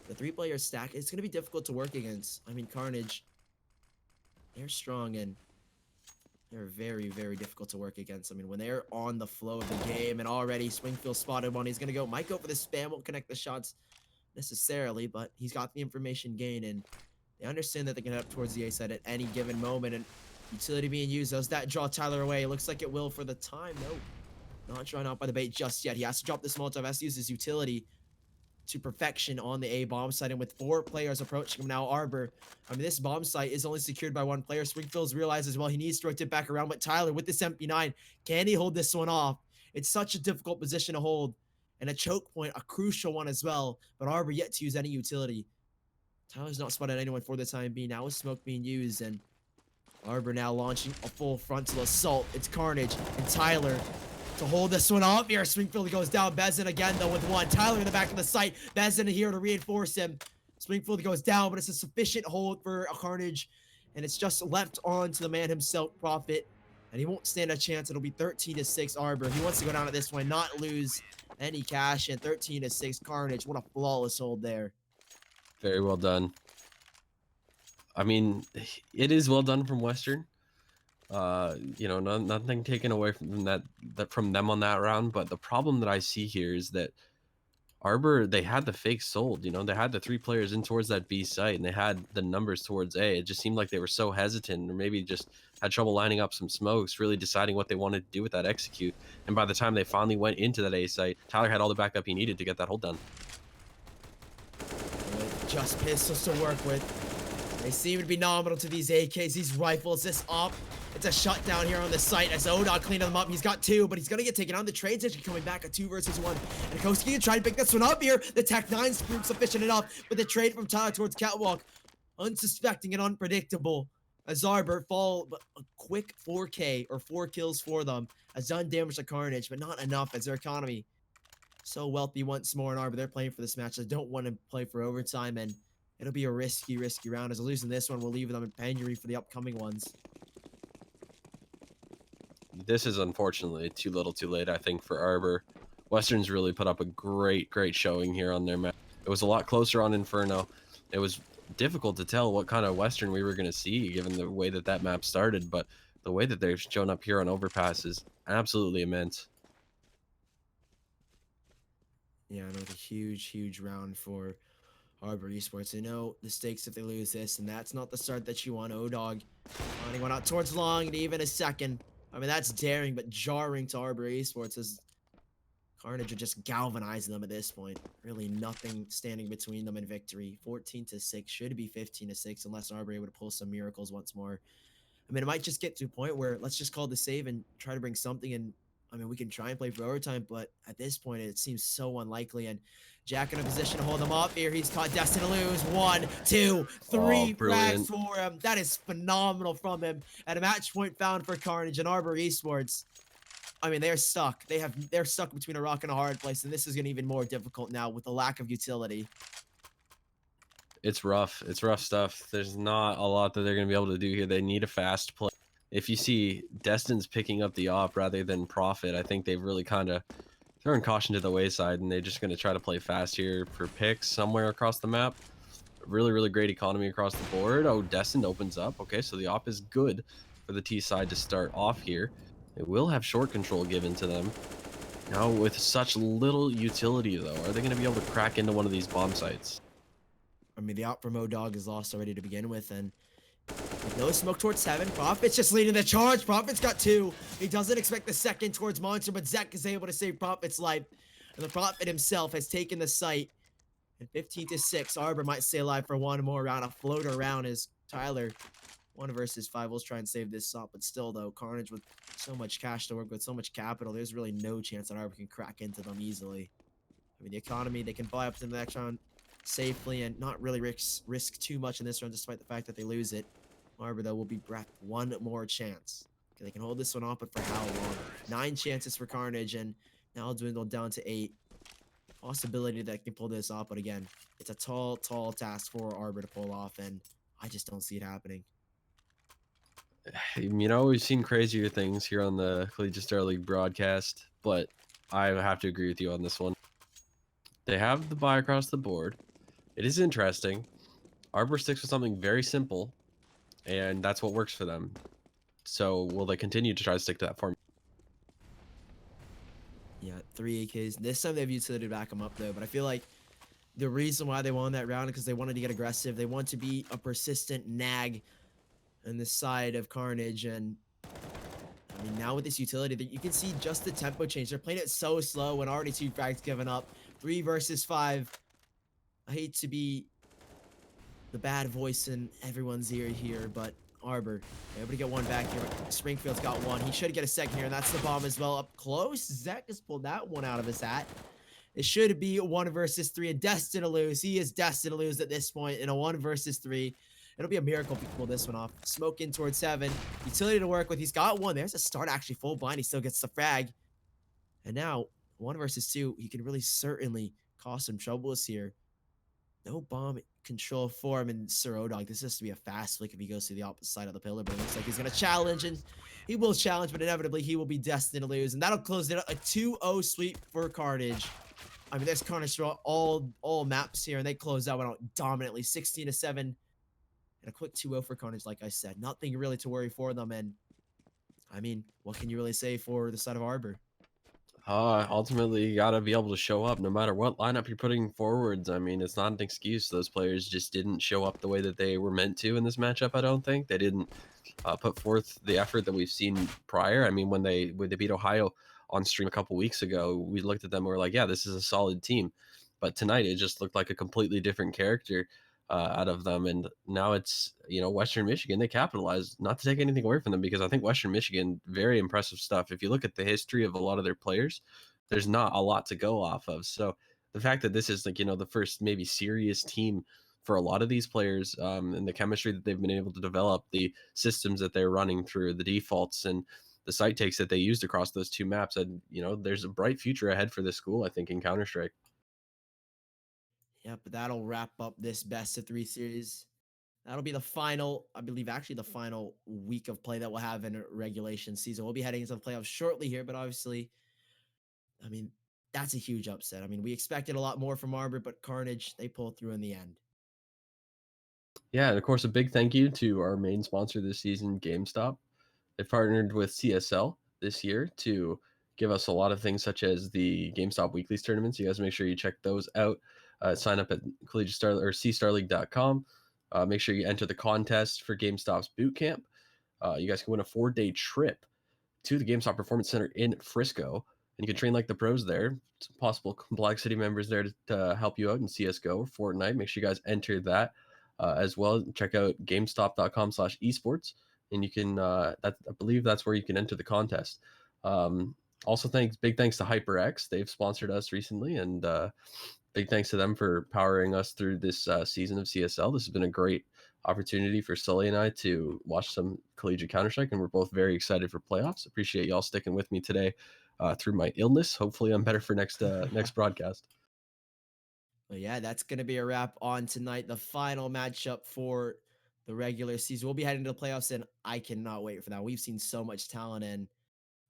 the 3-player stack, it's going to be difficult to work against. I mean, Carnage, they're strong and they're very, very difficult to work against. I mean, when they're on the flow of the game and already Springfield spotted one, he's going to go, might go for the spam, won't connect the shots necessarily, but he's got the information gain and they understand that they can head up towards the A side at any given moment. And utility being used, does that draw Tyler away? It looks like it will for the time. No, not drawn out by the bait just yet. He has to drop this Molotov, has to use his utility to perfection on the A bomb site, and with 4 players approaching him now, Arbor, I mean, this bomb site is only secured by 1 player. Springfield's realizes, well, he needs to rotate it back around, but Tyler with this MP9, can he hold this one off? It's such a difficult position to hold, and a choke point, a crucial one as well, but Arbor yet to use any utility. Tyler's not spotted anyone for the time being. Now with smoke being used, and Arbor now launching a full frontal assault. It's Carnage and Tyler to hold this one up here. Springfield goes down. Bezin again, though, with 1. Tyler in the back of the site. Bezin here to reinforce him. Springfield goes down, but it's a sufficient hold for a Carnage. And it's just left on to the man himself, Prophet. And he won't stand a chance. It'll be 13-6 Arbor. He wants to go down at this point, not lose any cash. And 13-6 Carnage. What a flawless hold there. Very well done. I mean, it is well done from Western. You know, nothing taken away from that from them on that round, but the problem that I see here is that Arbor, they had the fake sold, you know, they had the 3 players in towards that B site and they had the numbers towards A. It just seemed like they were so hesitant, or maybe just had trouble lining up some smokes, really deciding what they wanted to do with that execute. And by the time they finally went into that A site, Tyler had all the backup he needed to get that hold done. With just pistols to work with. They seem to be nominal to these AKs, these rifles, this op. It's a shutdown here on the site as Odog cleaned them up. He's got 2, but he's going to get taken on. The trade's actually coming back at 2 versus 1. And Koski can try and pick this one up here. The Tech 9's proved sufficient enough, but the trade from Tyler towards Catwalk, unsuspecting and unpredictable. As Arbor fall, but a quick 4K or 4 kills for them has done damage to Carnage, but not enough as their economy so wealthy once more in Arbor. They're playing for this match. They don't want to play for overtime, and it'll be a risky round. As losing this one will leave them in penury for the upcoming ones. This is unfortunately too little too late, I think, for Arbor. Western's really put up a great showing here on their map. It was a lot closer on Inferno. It was difficult to tell what kind of Western we were going to see given the way that map started, but the way that they've shown up here on Overpass is absolutely immense. Yeah, another huge round for Arbor Esports. I know the stakes if they lose this, and that's not the start that you want. Odog finding one out towards long, and even a second. I mean, that's daring, but jarring to Arbor Esports as Carnage are just galvanizing them at this point. Really nothing standing between them and victory. 14-6, should be 15-6 unless Arbor able to pull some miracles once more. I mean, it might just get to a point where let's just call the save and try to bring something in. I mean, we can try and play for overtime, but at this point, it seems so unlikely. And Jack in a position to hold him up here. He's caught destined to lose. 1, 2, 3 frags for him. That is phenomenal from him. At a match point found for Carnage and Arbor Esports. I mean, they're stuck. They're stuck between a rock and a hard place, and this is getting even more difficult now with the lack of utility. It's rough. It's rough stuff. There's not a lot that they're going to be able to do here. They need a fast play. If you see Destin's picking up the op rather than Profit, I think they've really kind of thrown caution to the wayside, and they're just going to try to play fast here for picks somewhere across the map. Really great economy across the board. Oh, Destin opens up. Okay, so the op is good for the T side to start off here. They will have short control given to them. Now, with such little utility, though, are they going to be able to crack into one of these bomb sites? I mean, the op from Odog is lost already to begin with, and with no smoke towards 7. Prophet's just leading the charge. Prophet's got 2. He doesn't expect the second towards Monster, but Zek is able to save Prophet's life. And the Prophet himself has taken the site. And 15-6, Arbor might stay alive for one more round. A floater round as Tyler 1 versus 5. We'll try and save this up, but still, though, Carnage with so much cash to work with, so much capital, there's really no chance that Arbor can crack into them easily. I mean, the economy, they can buy up to the next round safely and not really risk too much in this round, despite the fact that they lose it. Arbor, though, will be brought one more chance. Okay, they can hold this one off, but for how long? 9 chances for Carnage, and now dwindled down to 8. Possibility that can pull this off, but again, it's a tall, tall task for Arbor to pull off, and I just don't see it happening. You know, we've seen crazier things here on the Collegiate Star League broadcast, but I have to agree with you on this one. They have the buy across the board. It is interesting. Arbor sticks with something very simple, and that's what works for them. So will they continue to try to stick to that formula? Yeah, 3 AKs. This time they have utility to back them up, though, but I feel like the reason why they won that round is because they wanted to get aggressive. They want to be a persistent nag on the side of Carnage, and I mean, now with this utility, that you can see just the tempo change. They're playing it so slow and already 2 frags given up. 3 versus 5. I hate to be the bad voice in everyone's ear here, but Arbor able to get one back here. Springfield's got one. He should get a second here, and that's the bomb as well. Up close, Zek has pulled that one out of his hat. It should be 1 versus 3 and destined to lose. He is destined to lose at this point in a 1 versus 3. It'll be a miracle if he can pull this one off. Smoke in towards 7. Utility to work with. He's got one. There's a start actually full blind. He still gets the frag. And now 1 versus 2. He can really certainly cause some troubles here. No bomb control for him in Sir Odog. This has to be a fast flick if he goes to the opposite side of the pillar, but it looks like he's going to challenge, and he will challenge, but inevitably he will be destined to lose, and that'll close it up. A 2-0 sweep for Carnage. I mean, there's Carnage throughout all maps here, and they close that one out dominantly, 16-7, and a quick 2-0 for Carnage, like I said. Nothing really to worry for them, and I mean, what can you really say for the side of Arbor? Ultimately, you got to be able to show up no matter what lineup you're putting forwards. I mean, it's not an excuse. Those players just didn't show up the way that they were meant to in this matchup, I don't think. They didn't put forth the effort that we've seen prior. I mean, when they beat Ohio on stream a couple weeks ago, we looked at them and we're like, yeah, this is a solid team. But tonight, it just looked like a completely different character out of them. And now it's, you know, Western Michigan, they capitalized, not to take anything away from them, because I think Western Michigan, very impressive stuff. If you look at the history of a lot of their players, there's not a lot to go off of. So the fact that this is, like, you know, the first maybe serious team for a lot of these players, and the chemistry that they've been able to develop, the systems that they're running through, the defaults and the site takes that they used across those 2 maps, and, you know, there's a bright future ahead for this school, I think, in Counter-Strike. Yep, that'll wrap up this best of 3 series. That'll be the final, I believe, actually the final week of play that we'll have in a regulation season. We'll be heading into the playoffs shortly here, but obviously, I mean, that's a huge upset. I mean, we expected a lot more from Arbor, but Carnage, they pulled through in the end. Yeah, and of course, a big thank you to our main sponsor this season, GameStop. They partnered with CSL this year to give us a lot of things, such as the GameStop Weeklies tournaments. You guys make sure you check those out. Sign up at Collegiate Star or cstarleague.com. Make sure you enter the contest for GameStop's boot camp. You guys can win a 4-day trip to the GameStop Performance Center in Frisco, and you can train like the pros there. Some possible complexity members there to help you out in CSGO or Fortnite. Make sure you guys enter that as well. Check out gamestop.com/esports, and you can, I believe that's where you can enter the contest. Also, big thanks to HyperX. They've sponsored us recently, and big thanks to them for powering us through this season of CSL. This has been a great opportunity for Sully and I to watch some collegiate Counter-Strike, and we're both very excited for playoffs. Appreciate y'all sticking with me today through my illness. Hopefully I'm better for next broadcast. But yeah, that's going to be a wrap on tonight. The final matchup for the regular season. We'll be heading to the playoffs, and I cannot wait for that. We've seen so much talent, and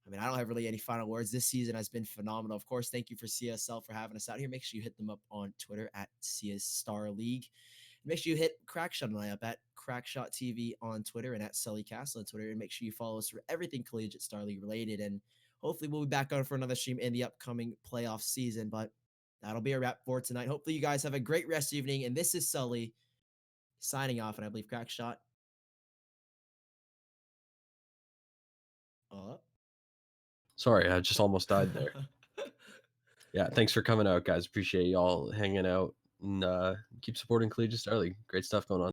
I mean, I don't have really any final words. This season has been phenomenal. Of course, thank you for CSL for having us out here. Make sure you hit them up on Twitter at CS Star League. Make sure you hit Crackshot and I up at Crackshot TV on Twitter and at Sully Castle on Twitter. And make sure you follow us for everything Collegiate Star League related. And hopefully we'll be back on for another stream in the upcoming playoff season. But that'll be a wrap for tonight. Hopefully you guys have a great rest of the evening. And this is Sully signing off. And I believe Crackshot. Sorry, I just almost died there. Yeah, thanks for coming out, guys. Appreciate y'all hanging out, and keep supporting Collegiate Star League. Great stuff going on.